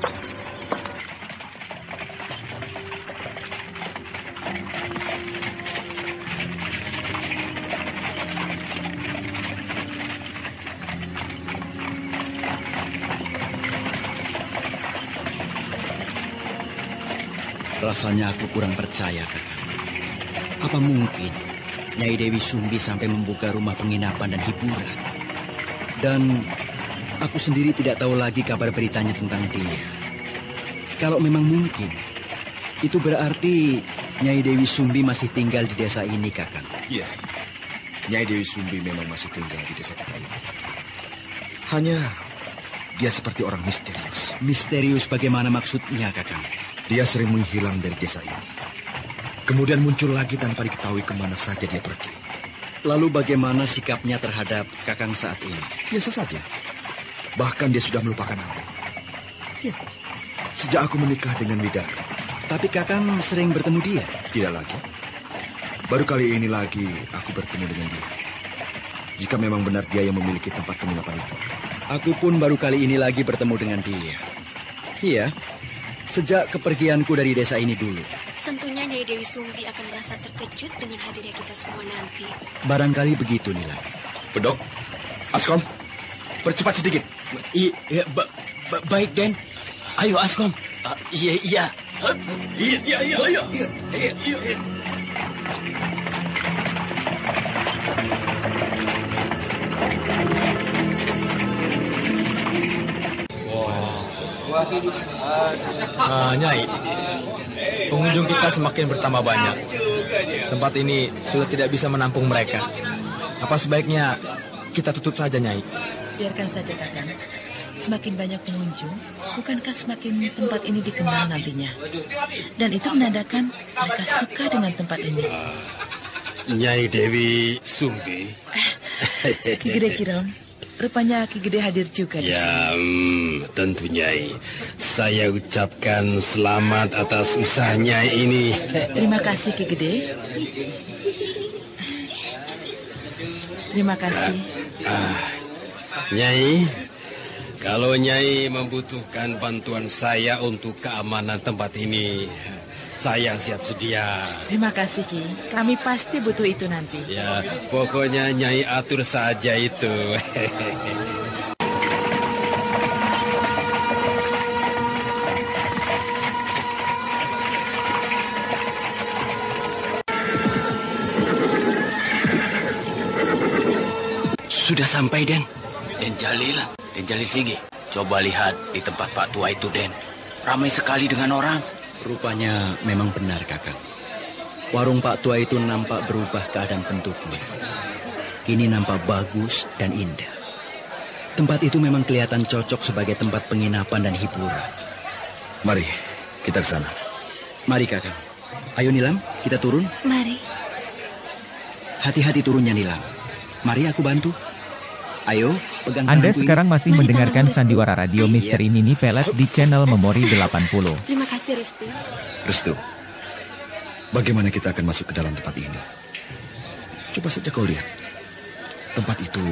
Rasanya aku kurang percaya, Kakak. Apa mungkin Nyai Dewi Sumbi sampai membuka rumah penginapan dan hiburan? Dan aku sendiri tidak tahu lagi kabar beritanya tentang dia. Kalau memang mungkin, itu berarti Nyai Dewi Sumbi masih tinggal di desa ini, Kakak. Iya, Nyai Dewi Sumbi memang masih tinggal di desa kita ini. Hanya dia seperti orang misterius. Misterius bagaimana maksudnya, Kakak? Dia sering menghilang dari desa ini. Kemudian muncul lagi tanpa diketahui kemana saja dia pergi. Lalu bagaimana sikapnya terhadap Kakang saat ini? Biasa saja. Bahkan dia sudah melupakan aku. Ya, sejak aku menikah dengan Widara. Tapi Kakang sering bertemu dia? Tidak lagi. Baru kali ini lagi aku bertemu dengan dia. Jika memang benar dia yang memiliki tempat penginapan itu. Aku pun baru kali ini lagi bertemu dengan dia. Iya. Sejak kepergianku dari desa ini dulu. Tentunya Nyai Dewi Sumbi akan merasa terkejut dengan hadirnya kita semua nanti. Barangkali begitu, Nila. Bedok, Askom, percepat sedikit. Baik, Den. Ayo, Askom. Iya. Nyai, pengunjung kita semakin bertambah banyak. Tempat ini sudah tidak bisa menampung mereka. Apa sebaiknya kita tutup saja, Nyai? Biarkan saja, Kakang. Semakin banyak pengunjung, bukankah semakin tempat ini dikenal nantinya? Dan itu menandakan mereka suka dengan tempat ini. Nyai Dewi Sumbi. Ki Gede Kiron, rupanya Ki Gede hadir juga di sini. Tentu Nyai. Saya ucapkan selamat atas usaha Nyai ini. Terima kasih, Ki Gede. Terima kasih. Nyai, kalau Nyai membutuhkan bantuan saya untuk keamanan tempat ini, saya siap sedia. Terima kasih, Ki. Kami pasti butuh itu nanti. Ya, pokoknya Nyai atur saja itu. Sudah sampai, Den. Den Jalil Sigi. Coba lihat di tempat Pak Tua itu, Den. Ramai sekali dengan orang. Rupanya memang benar, Kakak. Warung Pak Tua itu nampak berubah keadaan bentuknya. Kini nampak bagus dan indah. Tempat itu memang kelihatan cocok sebagai tempat penginapan dan hiburan. Mari, kita ke sana. Mari, Kakak. Ayo, Nilam, kita turun. Mari. Hati-hati turunnya, Nilam. Mari aku bantu. Ayo, pegang Anda tanganku sekarang ini. masih mendengarkan sandiwara radio Misteri Nini Pelet di channel Memori 80. Terima kasih, Restu. Restu, bagaimana kita akan masuk ke dalam tempat ini? Coba saja kau lihat. Tempat itu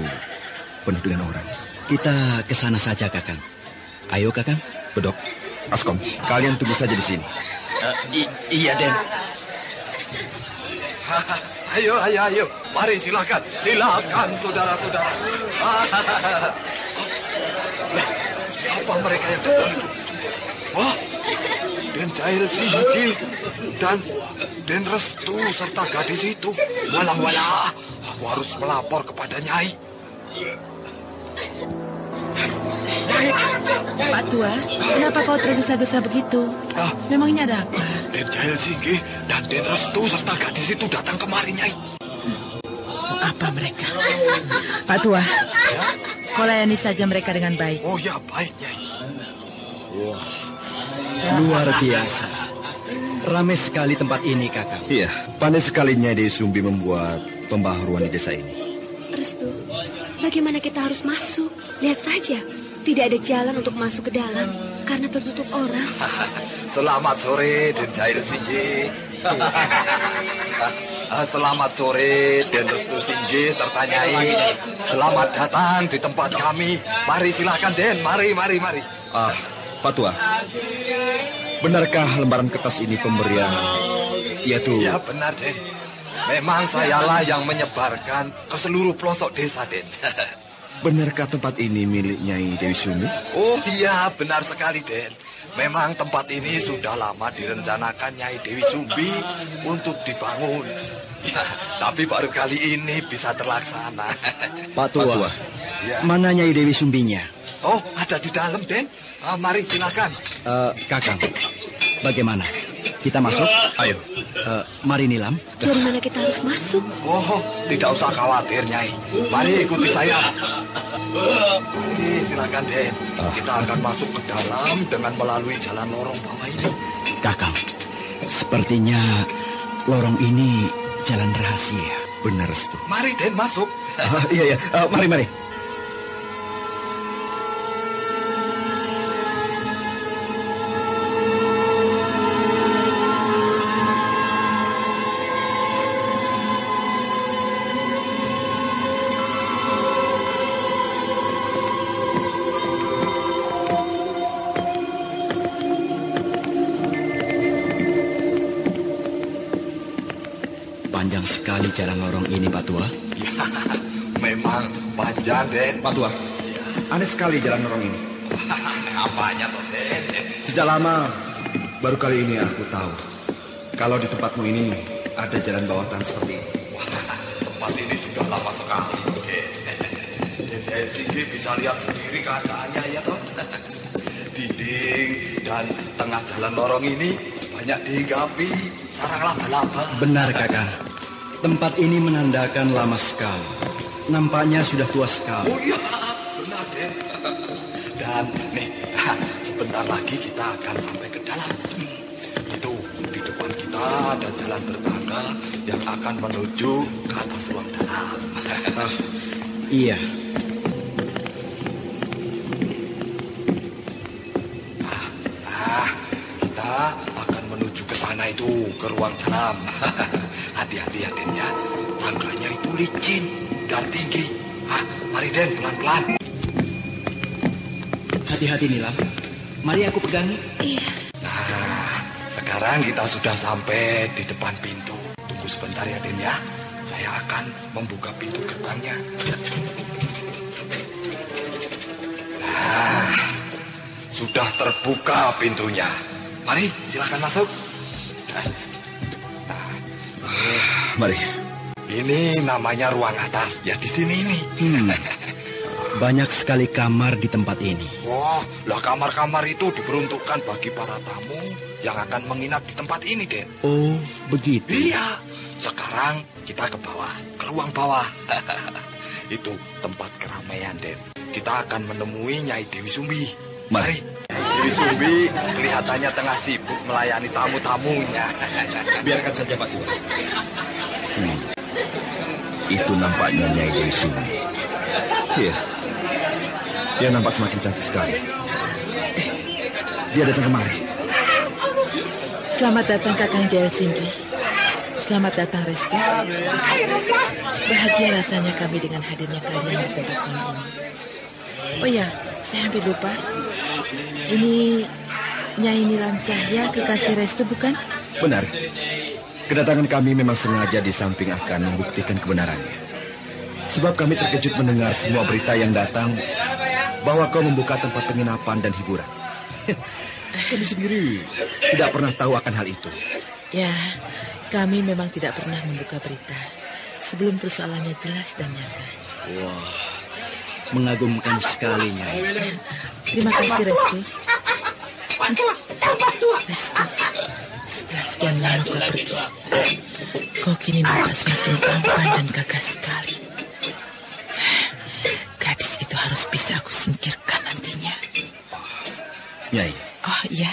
penuh dengan orang. Kita ke sana saja, Kakang. Ayo, Kakang. Bedok, Askom, kalian tunggu saja di sini. Iya, Den. Ayo. Mari silakan, saudara-saudara. Siapa mereka yang datang itu? Wah, Den Jail Singgi dan Den Restu serta gadis itu. Walah, aku harus melapor kepada Nyai. Pak Tua, kenapa kau tergesa-gesa begitu? Memangnya ada apa? Den Jail Singgi dan Den Restu serta gadis itu datang kemari, Nyai. Apa mereka? Pak Tua, kau layani saja mereka dengan baik. Oh ya, baik, Nyai. Wah, luar biasa. Ramai sekali tempat ini, Kakak. Iya, pandai sekali Nyai Dewi Sumbi membuat pembaharuan di desa ini. Restu, bagaimana kita harus masuk? Lihat saja, tidak ada jalan untuk masuk ke dalam karena tertutup orang. Selamat sore, Den Jail Singgi. Selamat sore, Den Restu Singgi serta Nyai. Selamat datang di tempat kami. Mari silakan, Den. Mari. Pak Tua, benarkah lembaran kertas ini pemberian? Yaitu... Ya, benar, Den. Memang sayalah yang menyebarkan ke seluruh pelosok desa, Den. Benarkah tempat ini milik Nyai Dewi Sumbi? Oh iya, benar sekali, Den. Memang tempat ini sudah lama direncanakan Nyai Dewi Sumbi untuk dibangun. Ya, tapi baru kali ini bisa terlaksana. Pak Tua, Ya. mana Nyai Dewi Sumbinya? Oh, ada di dalam, Den. Mari silakan. Kakang, bagaimana? Kita masuk? Ayo. Mari Nilam. Dari mana kita harus masuk? Oh, tidak usah khawatir, Nyai. Mari ikuti saya. Silakan, Den. Kita akan masuk ke dalam dengan melalui jalan lorong bawah ini. Kakang, sepertinya lorong ini jalan rahasia. Benar, Restu. Mari, Den, masuk. Iya. Mari. Panjang sekali jalan lorong ini, Pak Tua. Ya, memang panjang, Den. Pak Tua, aneh sekali jalan lorong ini. Apanya, toh, Den? Sejak lama, baru kali ini aku tahu kalau di tempatmu ini ada jalan bawah tanah seperti ini. Wah, tempat ini sudah lama sekali, Den. Den Singgi bisa lihat sendiri keadaannya, ya toh. Dinding dan tengah jalan lorong ini banyak dihinggapi sarang laba-laba. Benar, Kakang. Tempat ini menandakan lama sekali. Nampaknya sudah tua sekali. Oh iya, benar, Den. Dan nih, sebentar lagi kita akan sampai ke dalam. Itu di depan kita ada jalan bertangga yang akan menuju ke atas ruang dalam. Iya. Kita akan menuju ke sana itu, ke ruang dalam. Hati-hati ya, Den, ya. Tangganya itu licin dan tinggi. Mari, Den, pelan-pelan. Hati-hati, Nilam. Mari aku pegangi. Iya. Nah, sekarang kita sudah sampai di depan pintu. Tunggu sebentar ya, Den, ya. Saya akan membuka pintu gerbangnya. Nah, sudah terbuka pintunya. Mari, silakan masuk. Mari. Ini namanya ruang atas. Ya, di sini ini. Banyak sekali kamar di tempat ini. Wah, lah kamar-kamar itu diperuntukkan bagi para tamu yang akan menginap di tempat ini, Den. Oh, begitu. Iya. Sekarang kita ke bawah, ke ruang bawah. Itu tempat keramaian, Den. Kita akan menemui Nyai Dewi Sumbi. Mari. Dewi Sumbi kelihatannya tengah sibuk melayani tamu-tamunya. Biarkan saja, Pak Tua. Itu nampaknya Nyai Dewi Sumbi. Iya. Dia nampak semakin cantik sekali. Dia datang kemari. Selamat datang Kakang Jaya Singgi. Selamat datang Restu. Bahagia rasanya kami dengan hadirnya kalian di tempat kami ini. Oh ya, saya hampir lupa. Ini Nyai Nilam Cahya, kekasih Restu, bukan? Benar. Kedatangan kami memang sengaja di samping akan membuktikan kebenarannya. Sebab kami terkejut mendengar semua berita yang datang bahwa kau membuka tempat penginapan dan hiburan. Kami sendiri tidak pernah tahu akan hal itu. Ya, kami memang tidak pernah membuka berita sebelum persoalannya jelas dan nyata. Wah, mengagumkan sekali, Nyai. Terima kasih, Restu. Restu, setelah sekian lama kau pergi, kau kini nampak semakin tampan dan gagah sekali. Gadis itu harus bisa aku singkirkan nantinya. Nyai. Oh iya.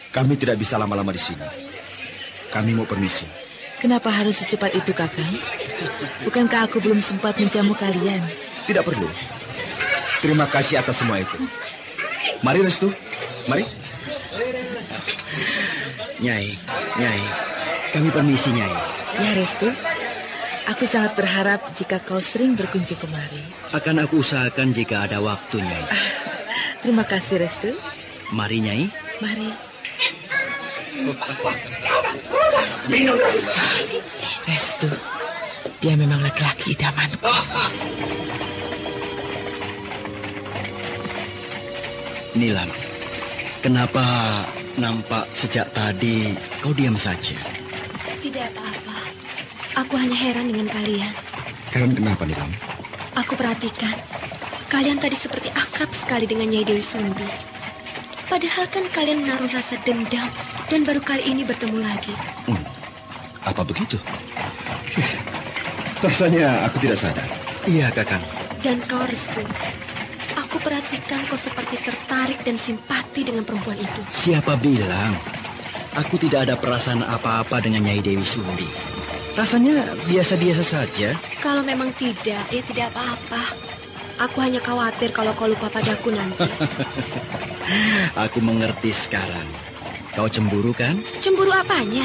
Kami tidak bisa lama-lama di sini. Kami mau permisi. Kenapa harus secepat itu, Kakang? Bukankah aku belum sempat menjamu kalian? Tidak perlu. Terima kasih atas semua itu. Mari, Restu. Mari. Nyai, kami permisi, Nyai. Ya, Restu. Aku sangat berharap jika kau sering berkunjung kemari. Akan aku usahakan jika ada waktu, Nyai. Terima kasih, Restu. Mari, Nyai. Mari. Minum. Restu, dia memang laki-laki idamanku. Nilam, kenapa nampak sejak tadi kau diam saja? Tidak apa-apa. Aku hanya heran dengan kalian. Heran kenapa, Nilam? Aku perhatikan, kalian tadi seperti akrab sekali dengan Nyai Dewi Sumbi. Padahal kan kalian menaruh rasa dendam dan baru kali ini bertemu lagi. Apa begitu? Rasanya aku tidak sadar. Iya, Kakang. Dan kau, Restu, aku perhatikan kau seperti tertarik dan simpati dengan perempuan itu. Siapa bilang? Aku tidak ada perasaan apa-apa dengan Nyai Dewi Sumbi. Rasanya biasa-biasa saja. Kalau memang tidak, ya tidak apa-apa. Aku hanya khawatir kalau kau lupa padaku nanti. Aku mengerti sekarang. Kau cemburu kan? Cemburu apanya?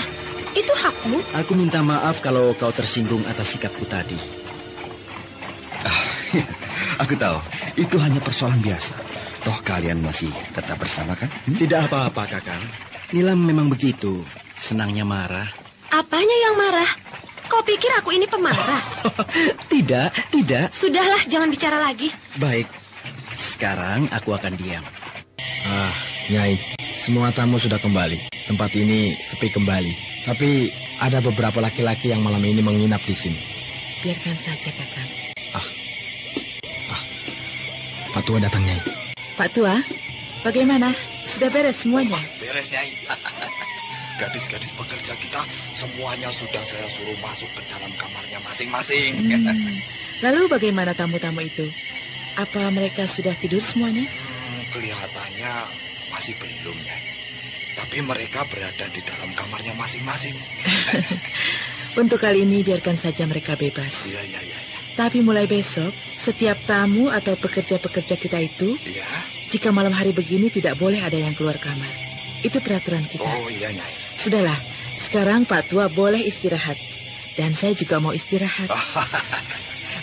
Itu hakmu. Aku minta maaf kalau kau tersinggung atas sikapku tadi. Aku tahu, itu hanya persoalan biasa. Toh kalian masih tetap bersama kan? Tidak apa-apa, Kakang. Nilam memang begitu, senangnya marah. Apanya yang marah? Kau pikir aku ini pemarah? Tidak. Sudahlah, jangan bicara lagi. Baik, sekarang aku akan diam. Nyai, semua tamu sudah kembali. Tempat ini sepi kembali. Tapi ada beberapa laki-laki yang malam ini menginap di sini. Biarkan saja, Kakang. Pak Tua datang, Nyai. Pak Tua, bagaimana? Sudah beres semuanya? Beres, Nyai. Gadis-gadis pekerja kita semuanya sudah saya suruh masuk ke dalam kamarnya masing-masing. Lalu bagaimana tamu-tamu itu? Apa mereka sudah tidur semuanya? Kelihatannya masih belum, Nyai. Tapi mereka berada di dalam kamarnya masing-masing. Untuk kali ini biarkan saja mereka bebas. Iya. Tapi mulai besok, setiap tamu atau pekerja-pekerja kita itu, jika malam hari begini tidak boleh ada yang keluar kamar. Itu peraturan kita. Oh iya, Nyai. Sudahlah, sekarang Pak Tua boleh istirahat. Dan saya juga mau istirahat.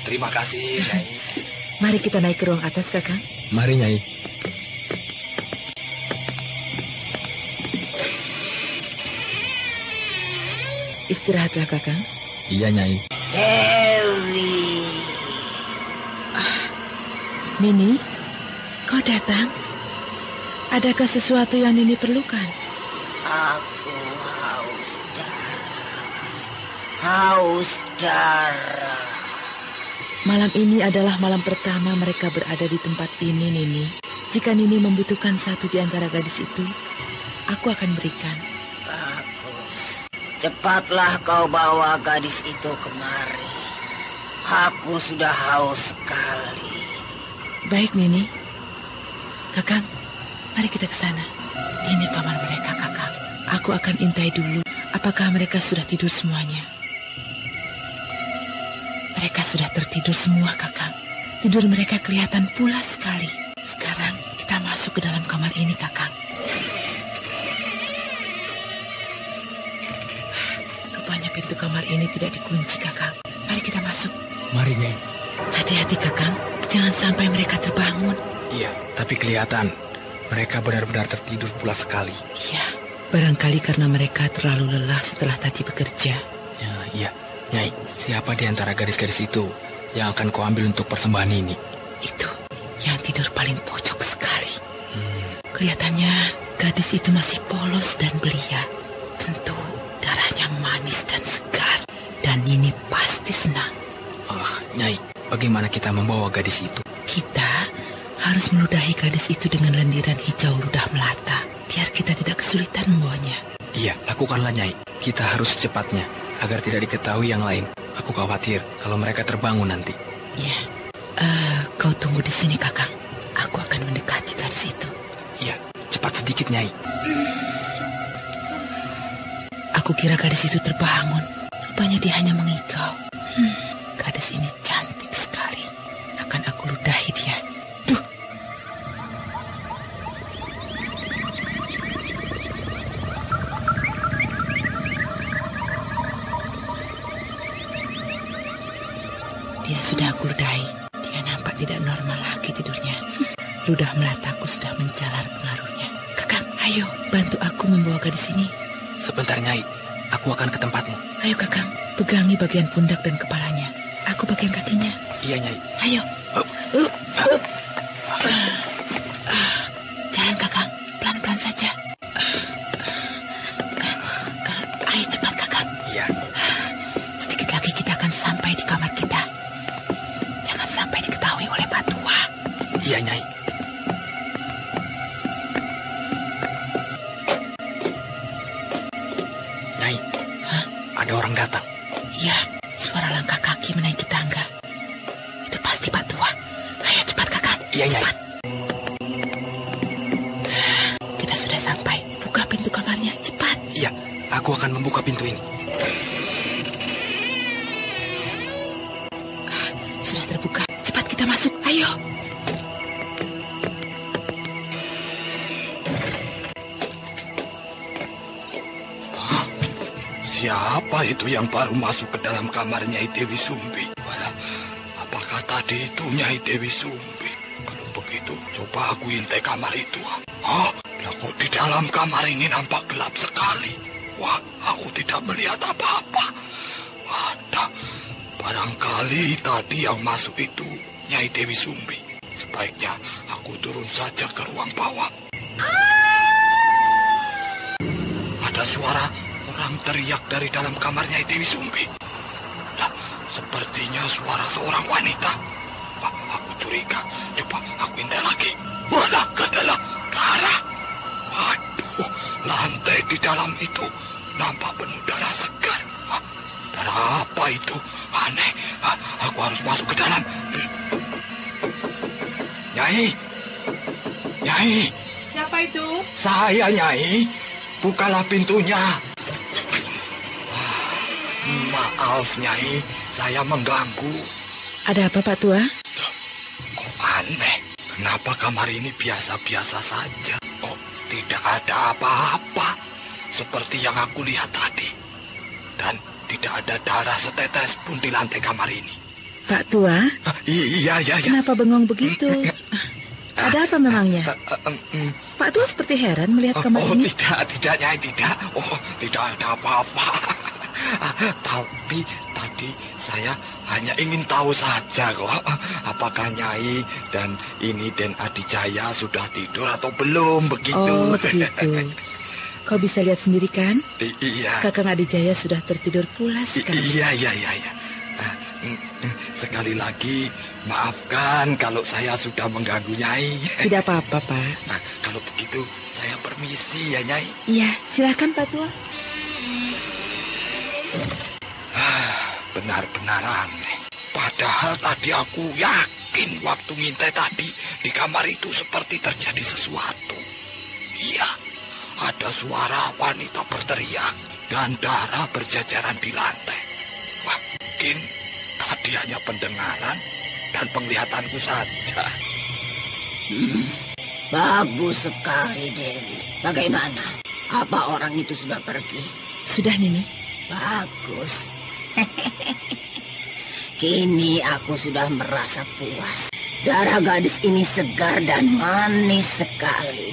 Terima kasih, Nyai. Mari kita naik ke ruang atas, Kakang. Mari, Nyai. Istirahatlah, Kakang. Iya, Nyai. Dewi. Nini, kau datang? Adakah sesuatu yang Nini perlukan? Aku haus darah. Malam ini adalah malam pertama mereka berada di tempat ini, Nini. Jika Nini membutuhkan satu di antara gadis itu, aku akan berikan. Bagus. Cepatlah kau bawa gadis itu kemari. Aku sudah haus sekali. Baik, Nini. Kakang, mari kita ke sana. Ini kamar mereka, Kakang. Aku akan intai dulu apakah mereka sudah tidur semuanya. Mereka sudah tertidur semua, Kakang. tidur mereka kelihatan pulas sekali. Sekarang kita masuk ke dalam kamar ini, Kakang. Rupanya pintu kamar ini tidak dikunci, Kakang. Mari kita masuk. Mari, Nyai. Hati-hati, Kakang. Jangan sampai mereka terbangun. Iya, tapi kelihatan mereka benar-benar tertidur pulas sekali. Iya, barangkali karena mereka terlalu lelah setelah tadi bekerja. Ya, iya. Nyai, siapa di antara gadis-gadis itu yang akan kau ambil untuk persembahan ini? Itu yang tidur paling pojok sekali. Kelihatannya gadis itu masih polos dan belia. Tentu darahnya manis dan segar. Dan Nini pasti senang. Nyai, bagaimana kita membawa gadis itu? Kita harus meludahi gadis itu dengan lendiran hijau ludah melata. Biar kita tidak kesulitan membawanya. Iya, lakukanlah, Nyai. Kita harus secepatnya, agar tidak diketahui yang lain. Aku khawatir kalau mereka terbangun nanti. Iya. Kau tunggu di sini, Kakang. Aku akan mendekati gadis itu. Iya, cepat sedikit, Nyai. Aku kira gadis itu terbangun. Rupanya dia hanya mengigau. Gadis ini cantik sekali. Akan aku ludahi dia. Dia sudah aku ludahi. Dia nampak tidak normal lagi tidurnya. Ludah melataku sudah menjalar pengaruhnya. Kakang, ayo bantu aku membawa gadis ini. Sebentar, Nyai. Aku akan ke tempatmu. Ayo, Kakang. Pegangi bagian pundak dan kepalanya. Aku bagian kakinya. Iya, Nyai. Ayo. Jalan, Kakang. Pelan-pelan saja. Ayo cepat, Kakang. Iya. Sedikit lagi kita akan sampai di kamar kita. Jangan sampai diketahui oleh Pak Tua. Iya, Nyai. Nyai, ada orang datang. Iya, suara langkah kaki menaiki tangga. Itu pasti Pak Tua. Ayo cepat, Kakang. Iya, Nyai. Cepat. Kita sudah sampai. Buka pintu kamarnya, cepat. Iya, aku akan membuka pintu ini. Sudah terbuka. Cepat kita masuk. Ayo. Siapa itu yang baru masuk ke dalam kamar Nyai Dewi Sumbi? Apakah tadi itu Nyai Dewi Sumbi? Kalau begitu, coba aku intai kamar itu. Lah kok di dalam kamar ini nampak gelap sekali. Wah, aku tidak melihat apa-apa. Wadah, barangkali tadi yang masuk itu Nyai Dewi Sumbi. Sebaiknya aku turun saja ke ruang bawah. Ada suara orang teriak dari dalam kamarnya Dewi Sumbi. Lah, sepertinya suara seorang wanita. Wah, aku curiga. Coba aku intai lagi. Walah, adalah darah. Waduh, lantai di dalam itu nampak penuh darah segar. Wah, darah apa itu? Aneh. Aku harus masuk ke dalam. Nyai. Nyai. Siapa itu? Saya, Nyai. Bukalah pintunya. Maaf, Nyai, saya mengganggu. Ada apa, Pak Tua? Kok aneh? Kenapa kamar ini biasa-biasa saja? Kok tidak ada apa-apa? Seperti yang aku lihat tadi. Dan tidak ada darah setetes pun di lantai kamar ini. Pak Tua? Iya. Kenapa bengong begitu? Ada apa memangnya? Pak Tua seperti heran melihat kamar ini. Tidak, Nyai, tidak. Tidak ada apa-apa. Tapi tadi saya hanya ingin tahu saja kok. Apakah Nyai dan ini Den Adijaya sudah tidur atau belum begitu? Oh, begitu. Kau bisa lihat sendiri kan? Iya. Kakang Adijaya sudah tertidur pulas sekali. Iya. Sekali lagi, maafkan kalau saya sudah mengganggu Nyai. Tidak apa-apa, Pak. Nah, kalau begitu saya permisi ya, Nyai. Iya, silakan Pak Tua. Benar-benar aneh. Padahal tadi aku yakin waktu ngintai tadi di kamar itu seperti terjadi sesuatu. Iya, ada suara wanita berteriak dan darah berjajaran di lantai. Wah, mungkin tadi hanya pendengaran berdasarkan penglihatanku saja. Bagus sekali, Dewi. Bagaimana? Apa orang itu sudah pergi? Sudah, Nini. Bagus. Kini aku sudah merasa puas. Darah gadis ini segar dan manis sekali.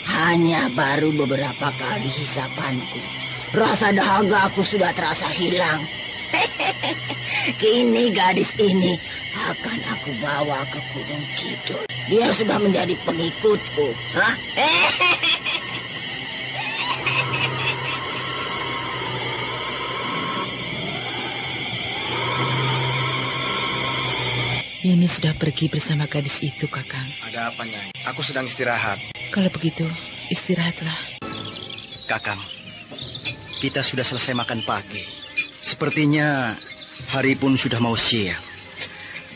Hanya baru beberapa kali hisapanku, rasa dahaga aku sudah terasa hilang. Kini gadis ini akan aku bawa ke Gunung Kidul. Dia sudah menjadi pengikutku. Hah? Nini sudah pergi bersama gadis itu, Kakang. Ada apa, Nyai? Aku sedang istirahat. Kalau begitu, istirahatlah. Kakang, kita sudah selesai makan pagi. Sepertinya hari pun sudah mau siang.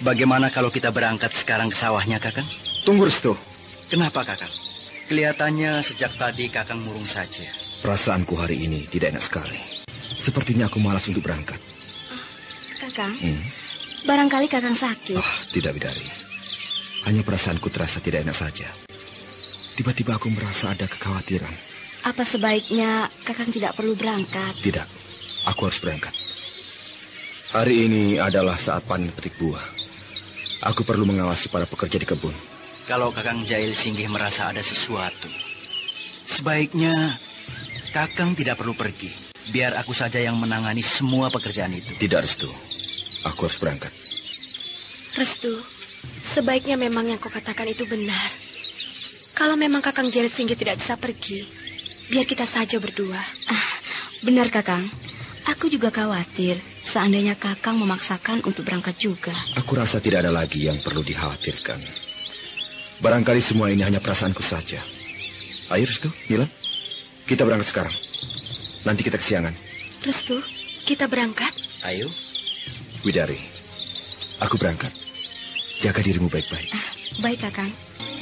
Bagaimana kalau kita berangkat sekarang ke sawahnya, Kakang? Tunggu, Restu. Kenapa, Kakang? Kelihatannya sejak tadi Kakang murung saja. Perasaanku hari ini tidak enak sekali. Sepertinya aku malas untuk berangkat. Kakang, barangkali Kakang sakit. Tidak, Bidari. Hanya perasaanku terasa tidak enak saja. Tiba-tiba aku merasa ada kekhawatiran. Apa sebaiknya Kakang tidak perlu berangkat? Tidak, aku harus berangkat. Hari ini adalah saat panen petik buah. Aku perlu mengawasi para pekerja di kebun. Kalau Kakang Jail Singgih merasa ada sesuatu, sebaiknya Kakang tidak perlu pergi. Biar aku saja yang menangani semua pekerjaan itu. Tidak, Restu. Aku harus berangkat. Restu, sebaiknya memang yang kau katakan itu benar. Kalau memang Kakang Jail Singgih tidak bisa pergi, biar kita saja berdua. Benar, Kakang. Aku juga khawatir seandainya Kakang memaksakan untuk berangkat juga. Aku rasa tidak ada lagi yang perlu dikhawatirkan. Barangkali semua ini hanya perasaanku saja. Ayo, Restu, Nilam. Kita berangkat sekarang. Nanti kita kesiangan. Restu, kita berangkat? Ayo. Widari, aku berangkat. Jaga dirimu baik-baik. Baik, Kakang.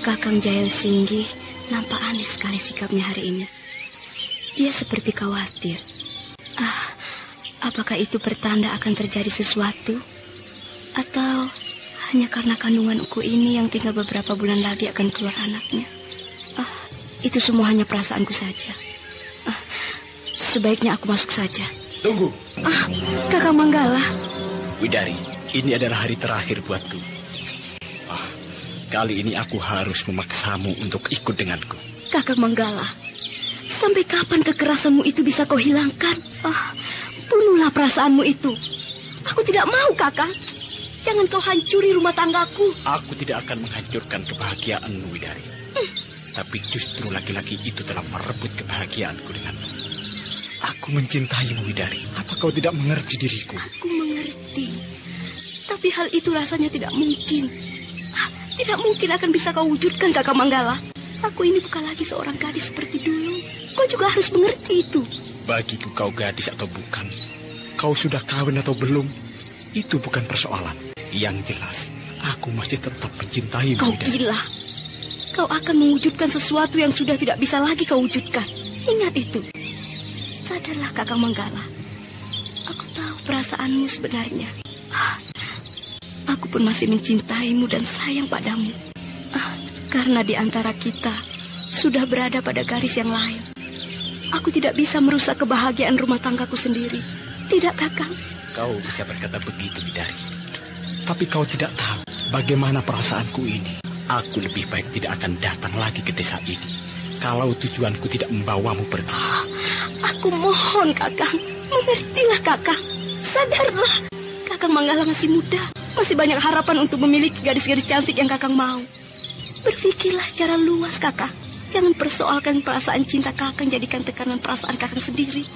Kakang Jail Singgih nampak aneh sekali sikapnya hari ini. Dia seperti khawatir. Apakah itu pertanda akan terjadi sesuatu? Atau hanya karena kandunganku ini yang tinggal beberapa bulan lagi akan keluar anaknya? Itu semua hanya perasaanku saja. Sebaiknya aku masuk saja. Tunggu. Kakang Manggala. Widari, ini adalah hari terakhir buatku. Kali ini aku harus memaksamu untuk ikut denganku. Kakang Manggala, sampai kapan kekerasanmu itu bisa kau hilangkan? Bunuhlah perasaanmu itu. Aku tidak mau, Kakang. Jangan kau hancuri rumah tanggaku. Aku tidak akan menghancurkan kebahagiaanmu, Widari. Tapi justru laki-laki itu telah merebut kebahagiaanku denganmu. Aku mencintaimu, Widari. Apa kau tidak mengerti diriku? Aku mengerti. Tapi hal itu rasanya tidak mungkin. Tidak mungkin akan bisa kau wujudkan, Kakang Manggala. Aku ini bukan lagi seorang gadis seperti dulu. Kau juga harus mengerti itu. Bagiku kau gadis atau bukan, kau sudah kawin atau belum, itu bukan persoalan. Yang jelas, aku masih tetap mencintaimu. Kau gila. Kau akan mewujudkan sesuatu yang sudah tidak bisa lagi kau wujudkan. Ingat itu. Sadarlah, Kakang Manggala. Aku tahu perasaanmu sebenarnya. Aku pun masih mencintaimu dan sayang padamu. Karena di antara kita sudah berada pada garis yang lain. Aku tidak bisa merusak kebahagiaan rumah tanggaku sendiri. Tidak, Kakang? Kau bisa berkata begitu, Widari. Tapi kau tidak tahu bagaimana perasaanku ini. Aku lebih baik tidak akan datang lagi ke desa ini kalau tujuanku tidak membawamu pergi. Aku mohon, Kakang. Mengertilah, Kakang. Sadarlah. Kakang Manggala masih muda. Masih banyak harapan untuk memiliki gadis-gadis cantik yang Kakang mau. Berpikirlah secara luas, Kakang. Jangan persoalkan perasaan cinta Kakang jadikan tekanan perasaan Kakang sendiri.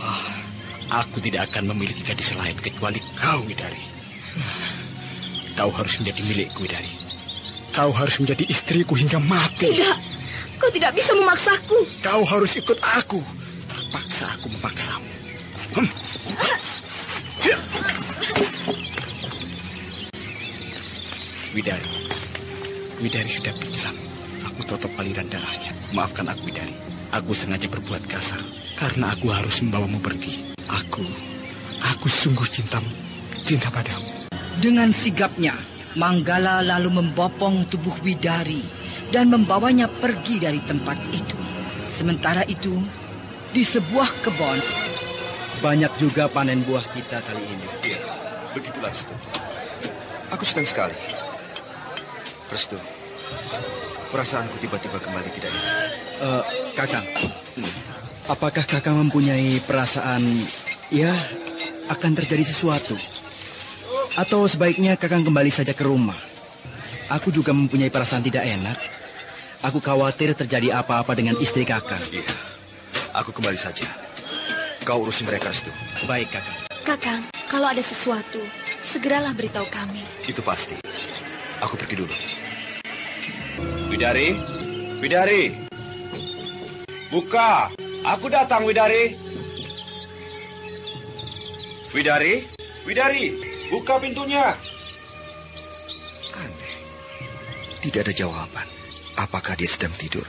Aku tidak akan memiliki gadis lain kecuali kau, Widari. Kau harus menjadi milikku, Widari. Kau harus menjadi istriku hingga mati. Tidak, kau tidak bisa memaksaku. Kau harus ikut aku. Terpaksa aku memaksamu. Widari sudah pingsan. Aku tutup aliran darahnya. Maafkan aku, Widari. Aku sengaja berbuat kasar karena aku harus membawamu pergi. Aku sungguh cinta padamu. Dengan sigapnya, Manggala lalu membopong tubuh Widari dan membawanya pergi dari tempat itu. Sementara itu, di sebuah kebun, banyak juga panen buah kita kali ini. Iya, begitulah Restu. Aku senang sekali. Restu, perasaanku tiba-tiba kembali tidak enak. Kakang, apakah Kakang mempunyai perasaan, ya, akan terjadi sesuatu? Atau sebaiknya Kakang kembali saja ke rumah? Aku juga mempunyai perasaan tidak enak. Aku khawatir terjadi apa-apa dengan istri Kakang. Iya, aku kembali saja. Kau urusi mereka, Restu. Baik, Kakang. Kakang, kalau ada sesuatu, segeralah beritahu kami. Itu pasti. Aku pergi dulu. Widari, Widari, buka. Aku datang, Widari. Widari, Widari, buka pintunya. Aneh. Tidak ada jawaban. Apakah dia sedang tidur?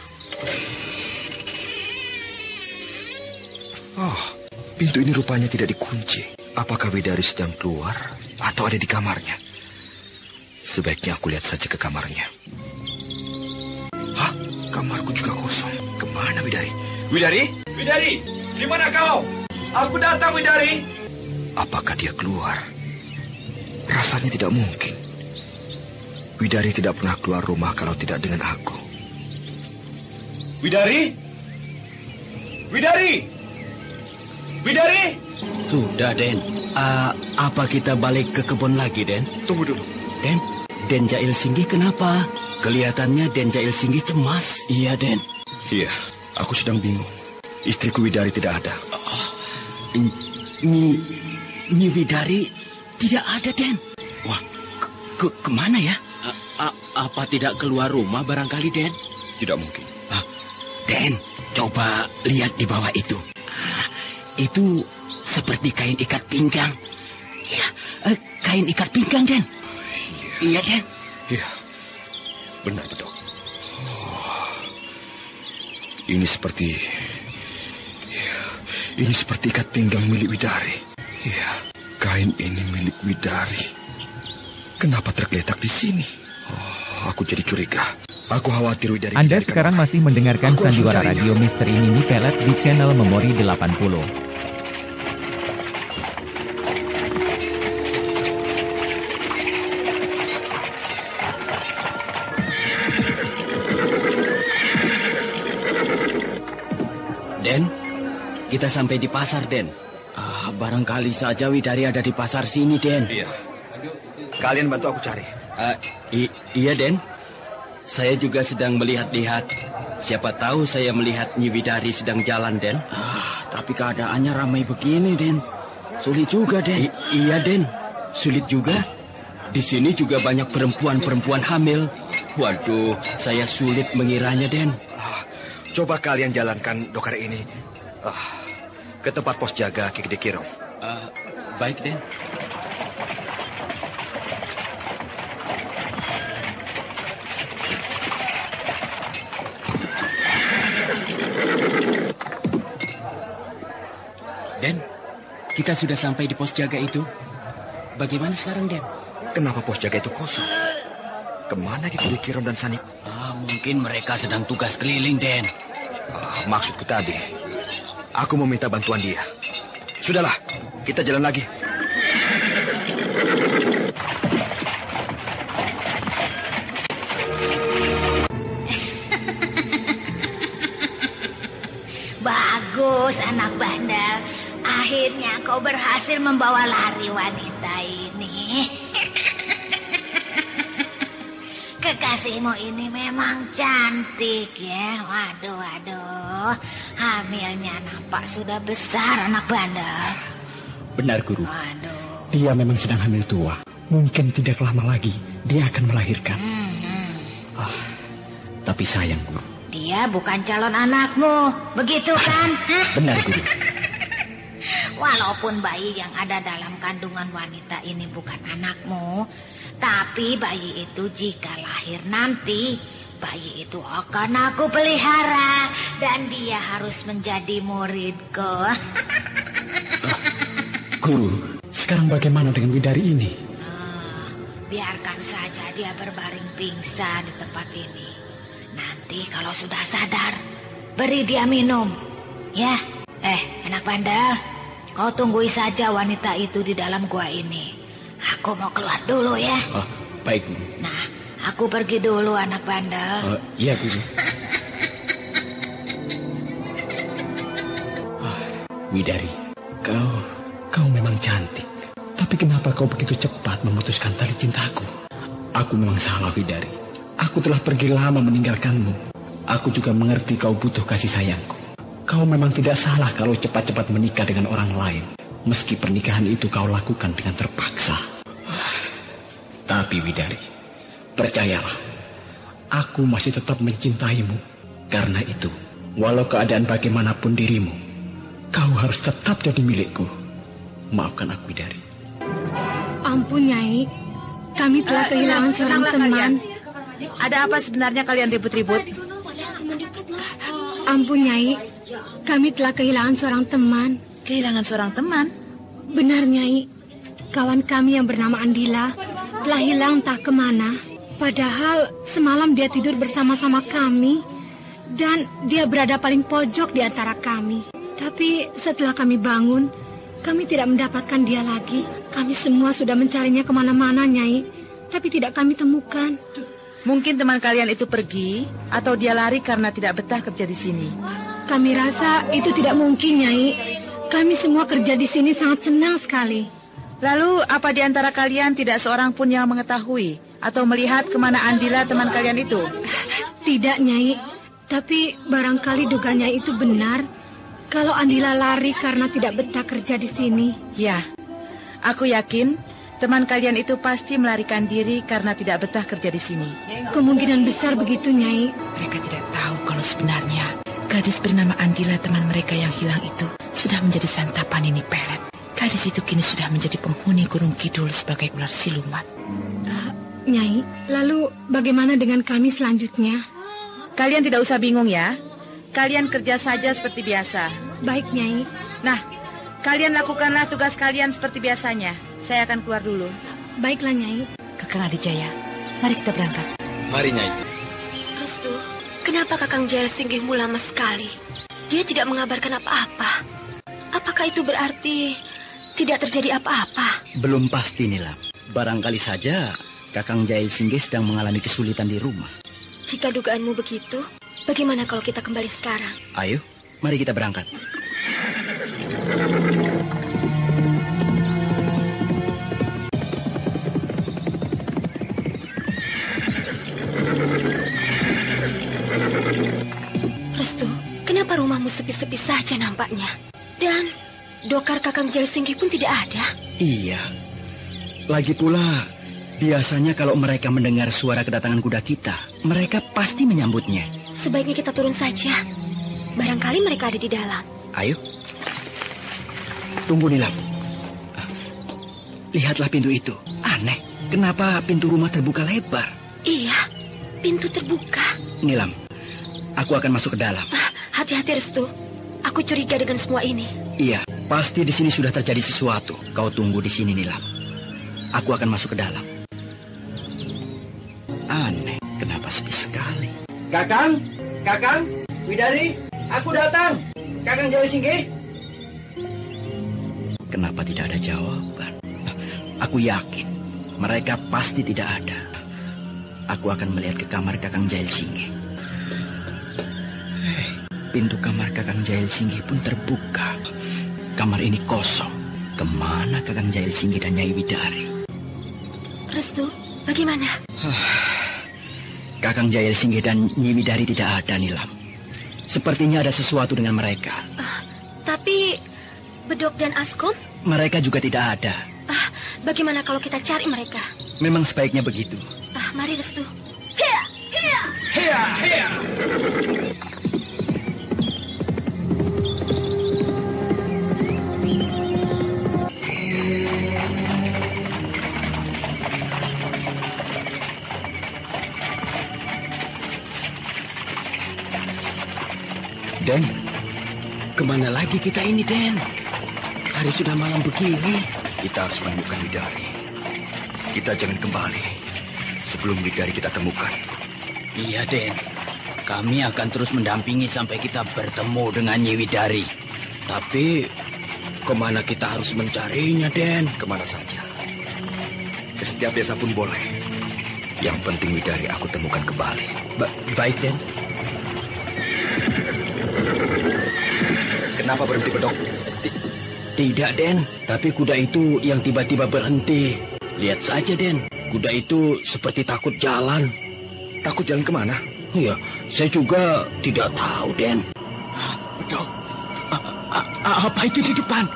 Oh, pintu ini rupanya tidak dikunci. Apakah Widari sedang keluar atau ada di kamarnya? Sebaiknya aku lihat saja ke kamarnya. Hah? Kamarku juga kosong. Kemana Widari? Widari, Widari, di mana kau? Aku datang, Widari. Apakah dia keluar? Rasanya tidak mungkin. Widari tidak pernah keluar rumah kalau tidak dengan aku. Widari? Widari? Widari? Sudah, Den. Apa kita balik ke kebun lagi, Den? Tunggu dulu. Den Jail Singgih kenapa? Kelihatannya Den Jail Singgih cemas. Iya, Den. Iya, aku sedang bingung. Istriku Widari tidak ada. Nyi Widari tidak ada, Den. Wah, kemana ya? Apa tidak keluar rumah barangkali, Den? Tidak mungkin. Den, coba lihat di bawah itu. Itu seperti kain ikat pinggang. Ya, kain ikat pinggang, Den. Iya, Den. Iya, benar, Bedok. Ini seperti ikat pinggang milik Widari. Iya, kain ini milik Widari. Kenapa tergeletak di sini? Aku jadi curiga. Aku khawatir Widari. Anda sekarang masih mendengarkan Sandiwara Radio Misteri Mini Pelet di channel Memori 80. Den, kita sampai di pasar, Den. Barangkali saja Widari ada di pasar sini, Den. Iya. Kalian bantu aku cari. Iya, Den. Saya juga sedang melihat-lihat. Siapa tahu saya melihat Nyi Widari sedang jalan, Den. Tapi keadaannya ramai begini, Den. Sulit juga, Den. Iya, Den. Sulit juga. Di sini juga banyak perempuan-perempuan hamil. Waduh, saya sulit mengiranya, Den. Coba kalian jalankan dokar ini ke tempat pos jaga Ki Gede Kiro. Baik, Den. Den, kita sudah sampai di pos jaga itu. Bagaimana sekarang, Den? Kenapa pos jaga itu kosong? Kemana Ki Gede Kiro dan Sanip? Mungkin mereka sedang tugas keliling, Den. Maksudku tadi, aku mau minta bantuan dia. Sudahlah, kita jalan lagi. Bagus, anak bandel. Akhirnya kau berhasil membawa lari wanita ini. Kekasihmu ini memang cantik ya. Waduh. Hamilnya nampak sudah besar, anak bandel. Benar, Guru. Waduh. Dia memang sedang hamil tua. Mungkin tidak lama lagi dia akan melahirkan. Tapi sayang, Guru. Dia bukan calon anakmu, begitu kan? Benar, Guru. Walaupun bayi yang ada dalam kandungan wanita ini bukan anakmu, tapi bayi itu jika lahir nanti, bayi itu akan aku pelihara dan dia harus menjadi muridku. Guru, sekarang bagaimana dengan Widari ini? biarkan saja dia berbaring pingsan di tempat ini. Nanti kalau sudah sadar, beri dia minum. Ya, anak bandel, kau tunggui saja wanita itu di dalam gua ini. Aku mau keluar dulu ya. Baik, Guru. Nah, aku pergi dulu anak bandel. Iya, Guru. Widari, kau memang cantik. Tapi kenapa kau begitu cepat memutuskan tali cintaku? Aku memang salah, Widari. Aku telah pergi lama meninggalkanmu. Aku juga mengerti kau butuh kasih sayangku. Kau memang tidak salah kalau cepat-cepat menikah dengan orang lain. Meski pernikahan itu kau lakukan dengan terpaksa. Tapi Widari, percayalah, aku masih tetap mencintaimu. Karena itu, walau keadaan bagaimanapun dirimu, kau harus tetap jadi milikku. Maafkan aku, Widari. Ampun, Nyai. Kami telah kehilangan seorang teman. Ada apa sebenarnya kalian ribut-ribut? Ampun, Nyai. Kami telah kehilangan seorang teman. Kehilangan seorang teman? Benar, Nyai. Kawan kami yang bernama Andila telah hilang entah kemana. Padahal semalam dia tidur bersama-sama kami. Dan dia berada paling pojok di antara kami. Tapi setelah kami bangun, kami tidak mendapatkan dia lagi. Kami semua sudah mencarinya kemana-mana, Nyai. Tapi tidak kami temukan. Mungkin teman kalian itu pergi, atau dia lari karena tidak betah kerja di sini. Kami rasa itu tidak mungkin, Nyai. Kami semua kerja di sini sangat senang sekali. Lalu, apa di antara kalian tidak seorang pun yang mengetahui atau melihat kemana Andila teman kalian itu? Tidak, Nyai. Tapi barangkali dugaan Nyai itu benar. Kalau Andila lari karena tidak betah kerja di sini. Ya, aku yakin teman kalian itu pasti melarikan diri karena tidak betah kerja di sini. Kemungkinan besar begitu, Nyai. Mereka tidak tahu kalau sebenarnya gadis bernama Andila teman mereka yang hilang itu sudah menjadi santapan Nini Pelet. Gadis itu kini sudah menjadi penghuni Gunung Kidul sebagai ular siluman. Nyai, lalu bagaimana dengan kami selanjutnya? Kalian tidak usah bingung ya. Kalian kerja saja seperti biasa. Baik, Nyai. Nah, kalian lakukanlah tugas kalian seperti biasanya. Saya akan keluar dulu. Baiklah, Nyai. Kakang Adijaya, mari kita berangkat. Mari, Nyai. Restu, kenapa Kakang Jaya Singgihmu lama sekali? Dia tidak mengabarkan apa-apa. Apakah itu berarti tidak terjadi apa-apa? Belum pasti, Nilam. Barangkali saja Kakang Jaya Singgih sedang mengalami kesulitan di rumah. Jika dugaanmu begitu, bagaimana kalau kita kembali sekarang? Ayo, mari kita berangkat. Restu, kenapa rumahmu sepi-sepi saja nampaknya? Dan dokar Kakang Jaya Singgih pun tidak ada. Iya. Lagi pula, biasanya kalau mereka mendengar suara kedatangan kuda kita, mereka pasti menyambutnya. Sebaiknya kita turun saja. Barangkali mereka ada di dalam. Ayo. Tunggu, Nilam. Lihatlah pintu itu. Aneh, kenapa pintu rumah terbuka lebar? Iya, pintu terbuka. Nilam, aku akan masuk ke dalam. Hati-hati, Restu. Aku curiga dengan semua ini. Iya, pasti di sini sudah terjadi sesuatu. Kau tunggu di sini, Nilam. Aku akan masuk ke dalam. Aneh, kenapa sepi sekali? Kakang, Widari, aku datang. Kakang Jaya Singgih. Kenapa tidak ada jawaban? Aku yakin mereka pasti tidak ada. Aku akan melihat ke kamar Kakang Jaya Singgih. Pintu kamar Kakang Jaya Singgih pun terbuka. Kamar ini kosong. Kemana Kakang Jaya Singgih dan Nyai Widari? Restu, bagaimana? Kakang Jaya Singgih dan Nyi Widari tidak ada, Nilam. Sepertinya ada sesuatu dengan mereka. Tapi Bedok dan Askom? Mereka juga tidak ada. Bagaimana kalau kita cari mereka? Memang sebaiknya begitu. Mari, Restu. Hiya! Den, kemana lagi kita ini, Den? Hari sudah malam begini. Kita harus menemukan Widari. Kita jangan kembali sebelum Widari kita temukan. Iya, Den. Kami akan terus mendampingi sampai kita bertemu dengan Nyi Widari. Tapi kemana kita harus mencarinya, Den? Kemana saja. Ke setiap desa pun boleh. Yang penting Widari aku temukan kembali. Baik, Den. Kenapa berhenti, Bedok? Tidak, Den. Tapi kuda itu yang tiba-tiba berhenti. Lihat saja, Den. Kuda itu seperti takut jalan. Takut jalan kemana? Ya, saya juga tidak tahu, Den. Bedok, apa itu di depan?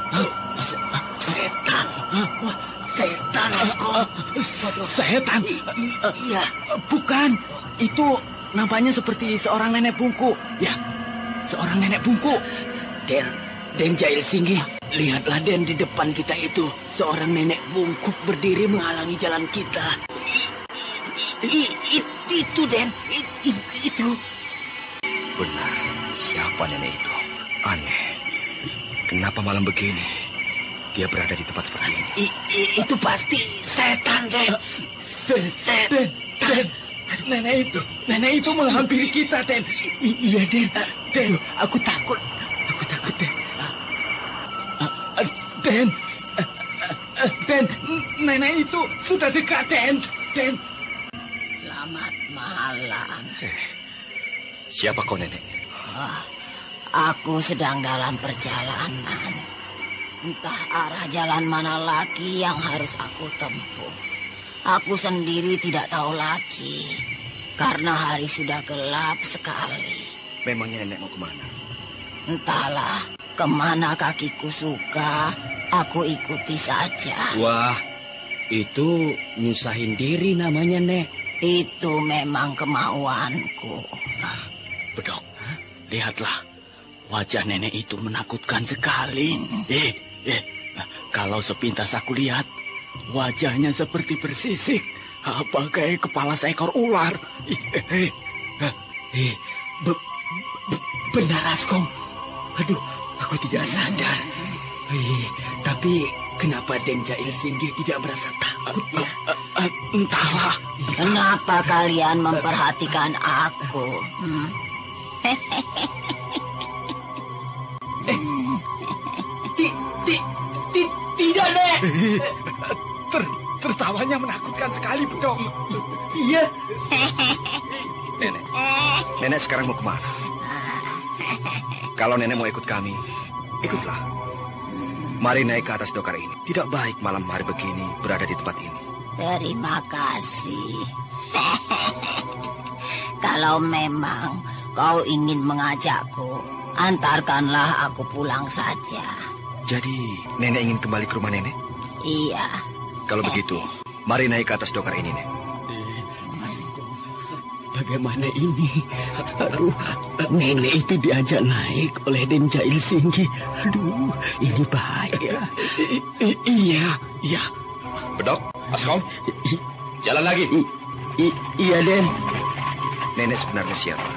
Setan. Setan, Askom. Setan? Iya. Bukan. Itu nampaknya seperti seorang nenek bungku. Ya, seorang nenek bungku. Den Jail Singgi, lihatlah Den di depan kita itu. Seorang nenek bungkuk berdiri menghalangi jalan kita. Itu Den, itu. Benar, siapa nenek itu? Aneh. Kenapa malam begini dia berada di tempat seperti ini? Itu pasti setan, Den. Den, nenek itu menghampiri kita, Den. Iya, Den, aku takut. Den, nenek itu sudah dekat, Den. Selamat malam. Siapa kau, nenek? Aku sedang dalam perjalanan. Entah arah jalan mana lagi yang harus aku tempuh. Aku sendiri tidak tahu lagi. Karena hari sudah gelap sekali. Memangnya nenek mau kemana? Entahlah, kemana kakiku suka, aku ikuti saja. Wah, itu nyusahin diri namanya, Nek. Itu memang kemauanku. Bedok, lihatlah. Wajah nenek itu menakutkan sekali. Kalau sepintas aku lihat, wajahnya seperti bersisik. Bagai kepala seekor ular. Benar, Askom. Aduh, aku tidak sadar. Tapi kenapa Den Jail Singgi tidak merasa takut ya? Entahlah. Kenapa kalian memperhatikan aku? Tidak, Nek. Tertawanya menakutkan sekali, Bedok. Iya. Nenek sekarang mau kemana? Kalau nenek mau ikut kami, ikutlah. Mari naik ke atas dokar ini. Tidak baik malam hari begini berada di tempat ini. Terima kasih. Kalau memang kau ingin mengajakku, antarkanlah aku pulang saja. Jadi, nenek ingin kembali ke rumah nenek? Iya. Kalau begitu, mari naik ke atas dokar ini, Nek. Bagaimana ini? Aduh, nenek itu diajak naik oleh Den Jail Singgi. Aduh, ini bahaya. Iya. Bedok, Askom, jalan lagi. Iya, Den. Nenek sebenarnya siapa?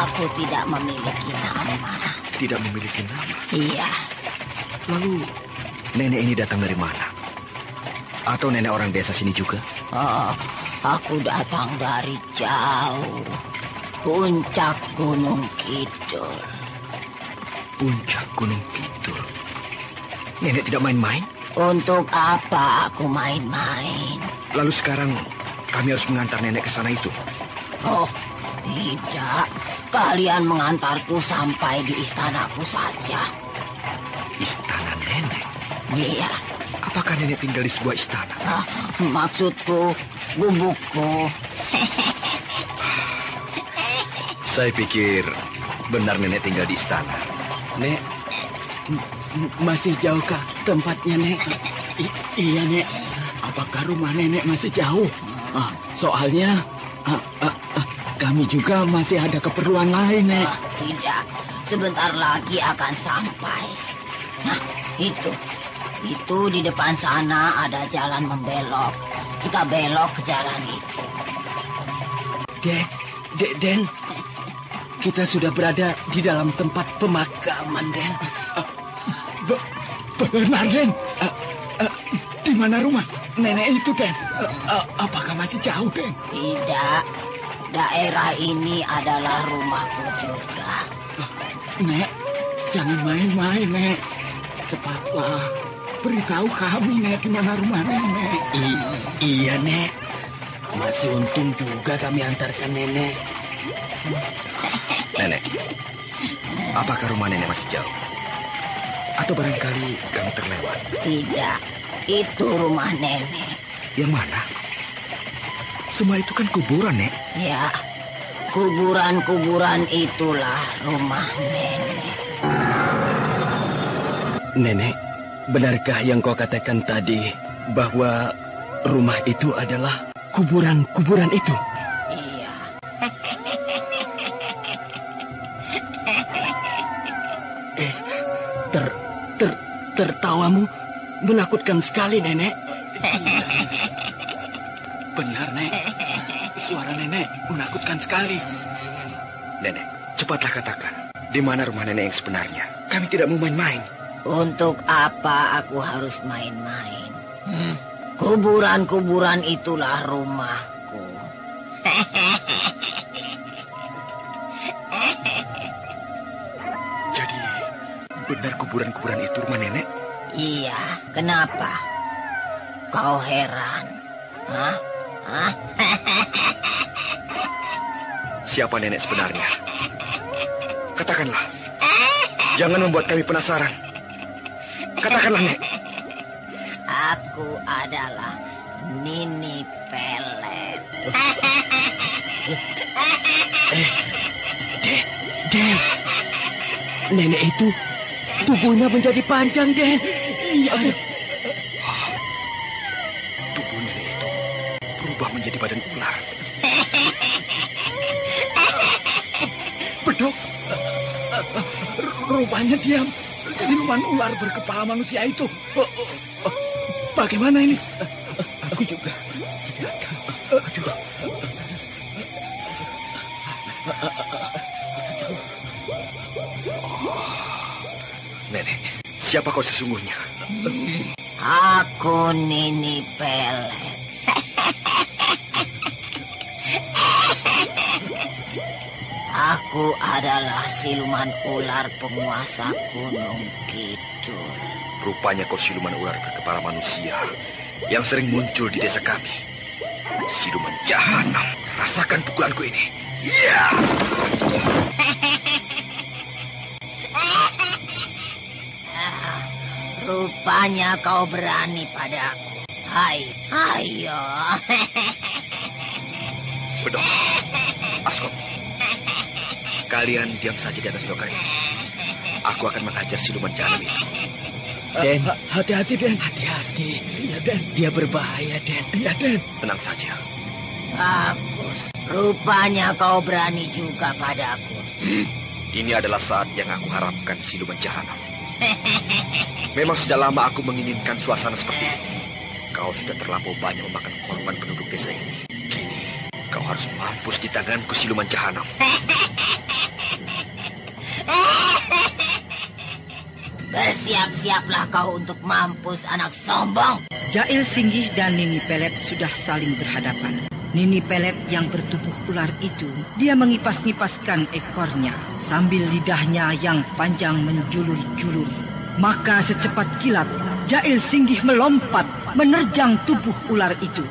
Aku tidak memiliki nama. Tidak memiliki nama? Iya. Lalu, nenek ini datang dari mana? Atau nenek orang desa sini juga? Aku datang dari jauh. Puncak Gunung Kidul. Puncak Gunung Kidul? Nenek tidak main-main? Untuk apa aku main-main? Lalu sekarang kami harus mengantar nenek ke sana itu? Oh, tidak. Kalian mengantarku sampai di istanaku saja. Istana nenek? Iya. Apakah nenek tinggal di sebuah istana? Maksudku, gubukku. Saya pikir benar nenek tinggal di istana. Nek, masih jauhkah tempatnya, Nek? Iya, Nek. Apakah rumah nenek masih jauh? Soalnya kami juga masih ada keperluan lain, Nek. Tidak, sebentar lagi akan sampai. Nah, itu di depan sana ada jalan membelok. Kita belok ke jalan itu. Den, kita sudah berada di dalam tempat pemakaman, Den. Benar, Den. Di mana rumah nenek itu, Den? Apakah masih jauh, Den? Tidak. Daerah ini adalah rumahku juga. Nek, jangan main-main, Nek. Cepatlah. Beritahu kami, Nek, di mana rumah nenek. Iya, Nek. Masih untung juga kami antarkan nenek. Nenek, apakah rumah nenek masih jauh? Atau barangkali kami terlewat? Tidak. Itu rumah nenek. Yang mana? Semua itu kan kuburan, Nek. Ya, kuburan-kuburan itulah rumah nenek. Nenek, benarkah yang kau katakan tadi bahwa rumah itu adalah kuburan-kuburan itu? Iya. Tertawamu menakutkan sekali, Nenek. Benar, Nek. Suara nenek menakutkan sekali. Nenek, cepatlah katakan. Di mana rumah nenek yang sebenarnya? Kami tidak mau main-main. Untuk apa aku harus main-main? Kuburan-kuburan itulah rumahku. Jadi, benar kuburan-kuburan itu rumah nenek? Iya, kenapa? Kau heran? Hah? Siapa nenek sebenarnya? Katakanlah. Jangan membuat kami penasaran. Katakanlah, Nek. Aku adalah Nini Pelet. Den. Nenek itu tubuhnya menjadi panjang, Den. Iya. Tubuh nenek itu berubah menjadi badan ular. Bedok. Rupanya dia siluman ular berkepala manusia itu. Bagaimana ini? Aku juga. Nenek, siapa kau sesungguhnya? Aku Nini Pelet. Aku adalah siluman ular penguasa Gunung Kidul. Rupanya kau siluman ular berkepala manusia yang sering muncul di desa kami. Siluman jahanam, rasakan pukulanku ini. Ya! Rupanya kau berani padaku. Ayo. Bedok, Askop, kalian diam saja di atas loker ini. Aku akan menghajar siluman jahanam itu. Den, hati-hati, Den. Hati-hati. Iya, Den. Dia berbahaya, Den. Iya, Den. Tenang saja. Bagus. Rupanya kau berani juga padaku. Ini adalah saat yang aku harapkan, siluman jahanam. Memang sudah lama aku menginginkan suasana seperti ini. Kau sudah terlampau banyak memakan korban penduduk desa ini. Kini, kau harus mampus di tanganku, siluman jahanam. Bersiap-siaplah kau untuk mampus, anak sombong. Jail Singgih dan Nini Pelet sudah saling berhadapan. Nini Pelet yang bertubuh ular itu, dia mengipas-ngipaskan ekornya sambil lidahnya yang panjang menjulur-julur. Maka secepat kilat, Jail Singgih melompat menerjang tubuh ular itu.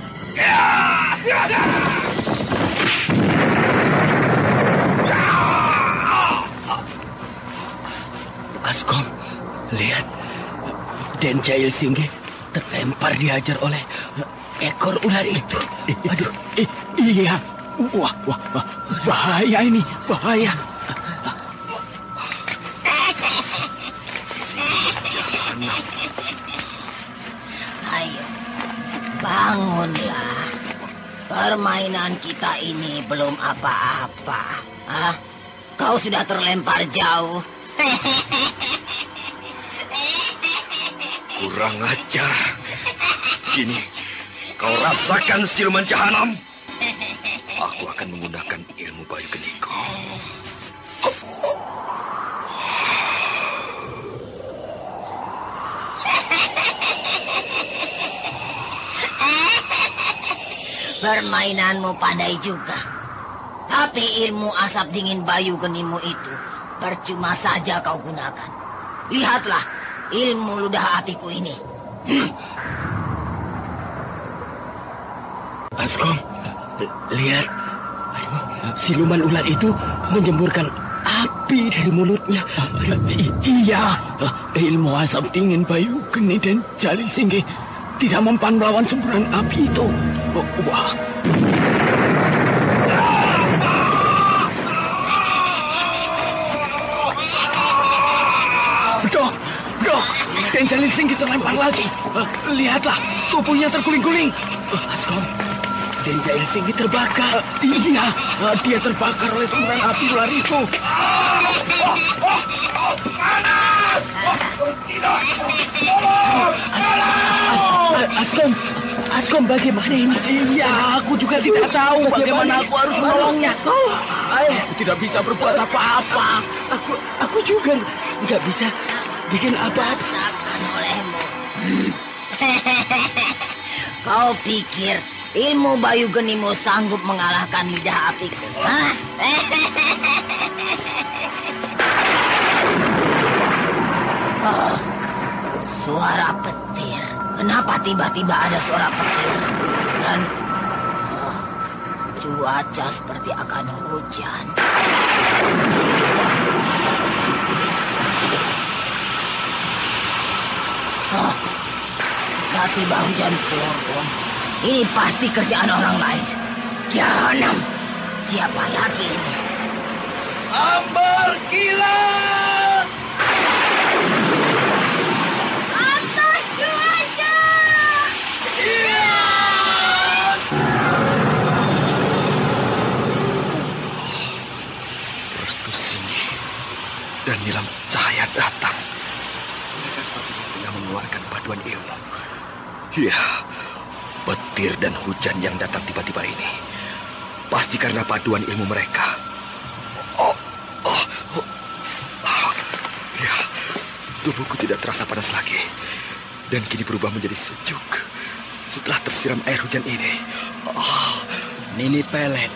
Askom, lihat. Den Jail Singgih terlempar dihajar oleh ekor ular itu. Aduh, iya. Wah, bahaya ini, bahaya. Jahanam. Ayo, bangunlah. Permainan kita ini belum apa-apa. Hah? Kau sudah terlempar jauh. Kurang ajar. Kini, kau rasakan siluman jahanam. Aku akan menggunakan ilmu Bayu Geniko. Permainanmu pandai juga. Tapi ilmu asap dingin Bayu Genimu itu percuma saja kau gunakan. Lihatlah ilmu ludah apiku ini. Baskom, lihat. Siluman ular itu menjemburkan api dari mulutnya. Iya, ilmu asap dingin Bayu Geni dan Jali Singgi tidak mempan melawan semburan api itu. Wah. Bedok, dan Jali Singgi terlempar lagi. Lihatlah, tubuhnya terguling-guling. Baskom, dan Jali Singgi terbakar. Iya, dia terbakar oleh semburan api ular itu. Askom, bagaimana ini? Iya, aku juga tidak tahu bagaimana aku harus menolongnya. Aku tidak bisa berbuat apa-apa. Aku juga nggak bisa bikin apa-apa. Rasakan olehmu. Kau pikir ilmu Bayu Genimu sanggup mengalahkan lidah apiku? Hah? Oh, suara petir. Kenapa tiba-tiba ada suara petir? Dan cuaca seperti akan hujan. Oh, tiba-tiba hujan turun. Ini pasti kerjaan orang lain. Jahanam, siapa lagi ini? Sambar gila! Atas cuaca! Iya! Restu Singgi dan Nilam Cahaya datang. Mereka sepertinya tengah mengeluarkan paduan ilmu. Ya, petir dan hujan yang datang tiba-tiba ini pasti karena paduan ilmu mereka. Ya, tubuhku tidak terasa panas lagi dan kini berubah menjadi sejuk setelah tersiram air hujan ini. Nini Pelet,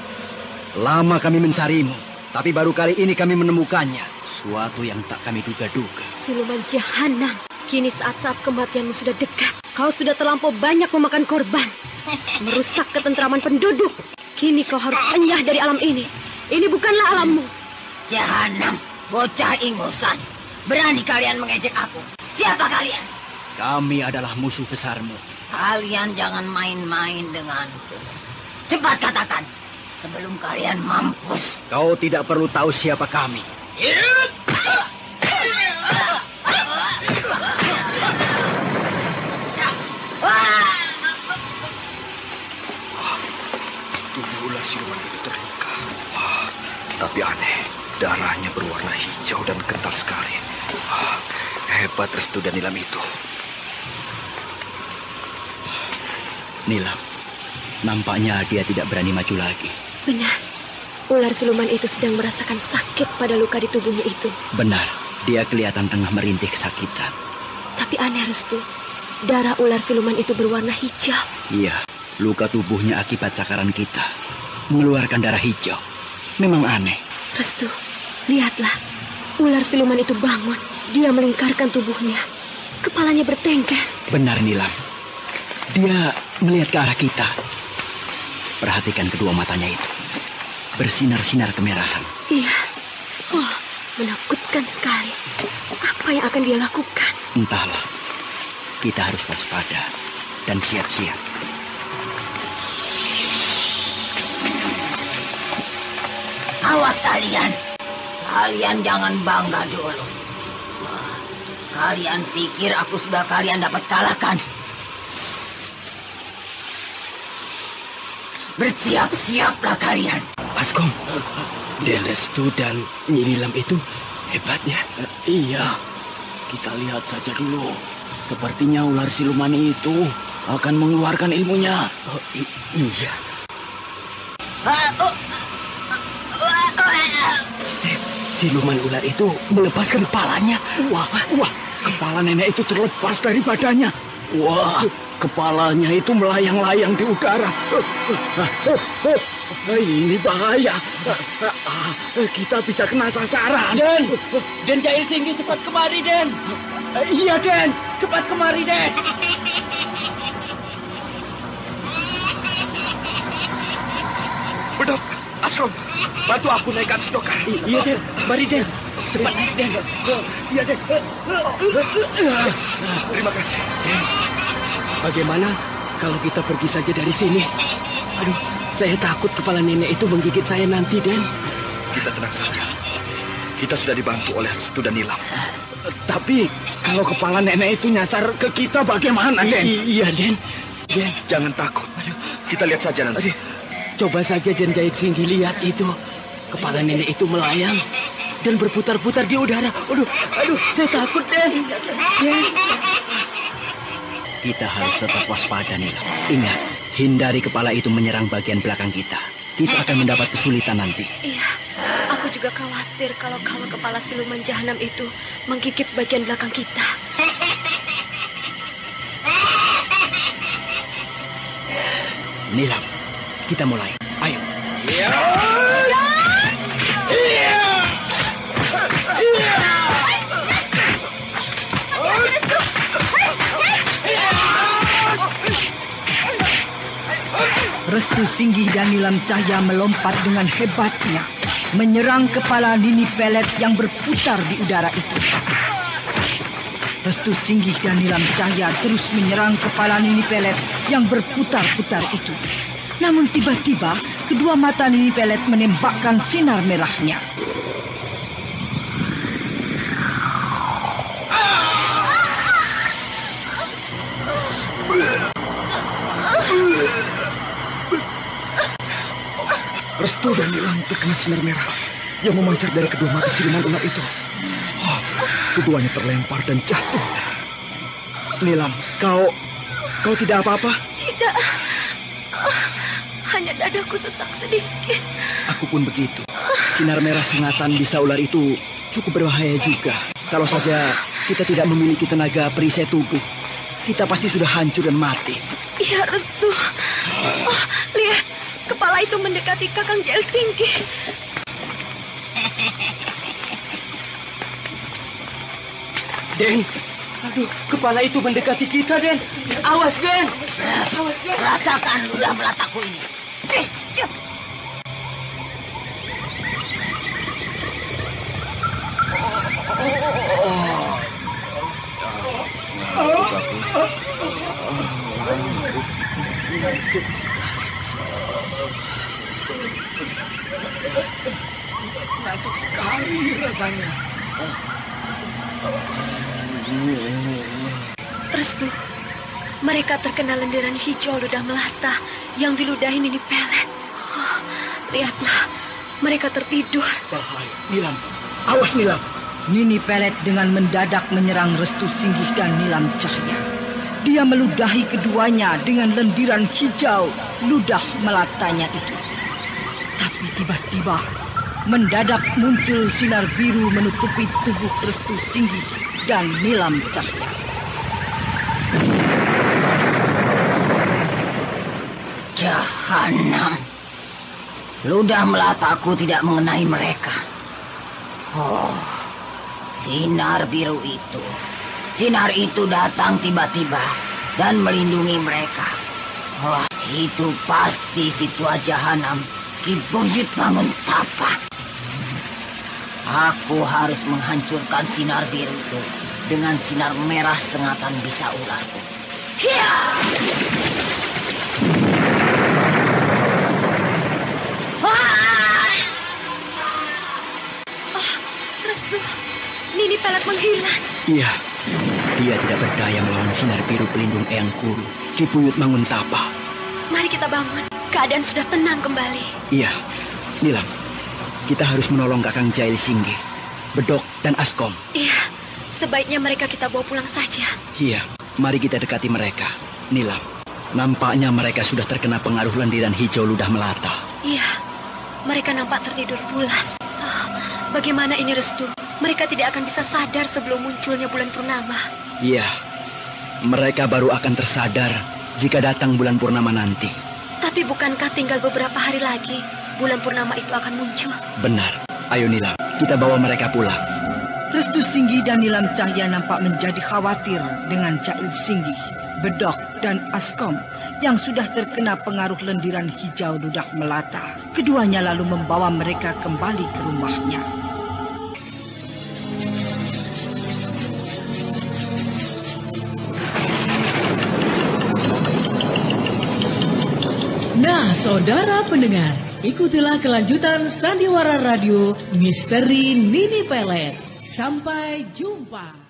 lama kami mencarimu, tapi baru kali ini kami menemukannya. Suatu yang tak kami duga-duga. Siluman jahanam, kini saat-saat kematianmu sudah dekat. Kau sudah terlampau banyak memakan korban, merusak ketentraman penduduk. Kini kau harus enyah dari alam ini. Ini bukanlah alammu. Jahanam, bocah ingusan. Berani kalian mengejek aku. Siapa kalian? Kami adalah musuh besarmu. Kalian jangan main-main denganku. Cepat katakan, sebelum kalian mampus. Kau tidak perlu tahu siapa kami. Tubuh ular siluman itu terluka. Tapi aneh, darahnya berwarna hijau dan kental sekali. Hebat Restu dan Nilam itu. Nilam, nampaknya dia tidak berani maju lagi. Benar, ular siluman itu sedang merasakan sakit pada luka di tubuhnya itu. Benar, dia kelihatan tengah merintih kesakitan. Tapi aneh Restu, darah ular siluman itu berwarna hijau. Iya, luka tubuhnya akibat cakaran kita mengeluarkan darah hijau. Memang aneh. Restu, lihatlah, ular siluman itu bangun. Dia melingkarkan tubuhnya. Kepalanya bertengker. Benar, Nilam. Dia melihat ke arah kita. Perhatikan kedua matanya itu. Bersinar-sinar kemerahan. Iya. Oh, menakutkan sekali. Apa yang akan dia lakukan? Entahlah. Kita harus waspada dan siap-siap. Awas kalian. Kalian jangan bangga dulu. Kalian pikir aku sudah kalian dapat kalahkan? Bersiap-siaplah kalian. Baskom, Restu dan Nilam itu hebatnya. Iya, kita lihat saja dulu. Sepertinya ular siluman itu akan mengeluarkan ilmunya. Iya. Siluman ular itu melepaskan kepalanya. Wah, kepala nenek itu terlepas dari badannya. Wah, kepalanya itu melayang-layang di udara. Ini bahaya. Kita bisa kena sasaran. Den Jail Singgi, cepat kemari, Den. Iya, Den. Cepat kemari, Den. Bedok, Asrom, bantu aku naik ke atas dokar. Iya, Den. Mari, Den. Cepat naik, Den. Iya, Den. Terima kasih. Den, bagaimana kalau kita pergi saja dari sini? Aduh, saya takut kepala nenek itu menggigit saya nanti, Den. Kita tenang saja. Kita sudah dibantu oleh Restu dan Nilam. Tapi kalau kepala nenek itu nyasar ke kita bagaimana, Den? Iya, Den. Den, jangan takut. Kita lihat saja nanti. Coba saja Den Jahit Singgi lihat itu. Kepala nenek itu melayang dan berputar-putar di udara. Aduh, saya takut, Den. Den. Kita harus tetap waspada, nih. Ingat, hindari kepala itu menyerang bagian belakang kita. Kita akan mendapat kesulitan nanti. Iya, aku juga khawatir kalau kepala siluman jahanam itu menggigit bagian belakang kita. Nilam, kita mulai. Ayo. Iya. Restu Singgi dan Nilam Cahya melompat dengan hebatnya, menyerang kepala Nini Pelet yang berputar di udara itu. Restu Singgi dan Nilam Cahya terus menyerang kepala Nini Pelet yang berputar-putar itu. Namun tiba-tiba, kedua mata Nini Pelet menembakkan sinar merahnya. Restu dan Nilam terkena sinar merah yang memancar dari kedua mata siluman ular itu. Oh, keduanya terlempar dan jatuh. Nilam, kau tidak apa-apa? Tidak. Hanya dadaku sesak sedikit. Aku pun begitu. Sinar merah sengatan bisa ular itu cukup berbahaya juga. Kalau saja kita tidak memiliki tenaga perisai tubuh, kita pasti sudah hancur dan mati. Iya, Restu. Oh, lihat, kepala itu mendekati Kakang Jail Singgi. Den, aduh, kepala itu mendekati kita, Den. Awas, Den. Awas, Den. Rasakan ludah melataku ini. Ngantuk sekali rasanya. Restu, mereka terkena lendiran hijau ludah melata yang diludahi Nini Pelet. Oh, lihatlah, mereka tertidur. Bahaya. Nilam, awas Nilam. Nini Pelet dengan mendadak menyerang Restu Singgi dan Nilam Cahya. Dia meludahi keduanya dengan lendiran hijau ludah melatanya itu. Tapi tiba-tiba mendadak muncul sinar biru menutupi tubuh Restu Singgi dan Nilam Cahya. Jahanam. Ludah melataku tidak mengenai mereka. Oh, sinar biru itu. Sinar itu datang tiba-tiba dan melindungi mereka. Wah, itu pasti si tua jahanam Ki Buyut Mangun Tapa. Aku harus menghancurkan sinar biru itu dengan sinar merah sengatan bisa ularku. Hiya! Restu, Nini Pelet menghilang. Iya, dia tidak berdaya melawan sinar biru pelindung Eyang Kuru, Ki Buyut Mangun Tapa. Mari kita bangun, keadaan sudah tenang kembali. Iya, Nilam, kita harus menolong Kakang Jail Singgi, Bedok dan Askom. Iya, sebaiknya mereka kita bawa pulang saja. Iya, mari kita dekati mereka. Nilam, nampaknya mereka sudah terkena pengaruh lendiran hijau ludah melata. Iya, mereka nampak tertidur pulas. Bagaimana ini Restu? Mereka tidak akan bisa sadar sebelum munculnya bulan purnama. Iya, Mereka baru akan tersadar jika datang bulan purnama nanti. Tapi bukankah tinggal beberapa hari lagi bulan purnama itu akan muncul? Benar. Ayo Nilam, kita bawa mereka pulang. Restu Singgi dan Nilam Cahya nampak menjadi khawatir dengan Cail Singgi, Bedok, dan Askom yang sudah terkena pengaruh lendiran hijau ludak melata. Keduanya lalu membawa mereka kembali ke rumahnya. Nah, saudara pendengar, ikutilah kelanjutan Sandiwara Radio Misteri Nini Pelet. Sampai jumpa.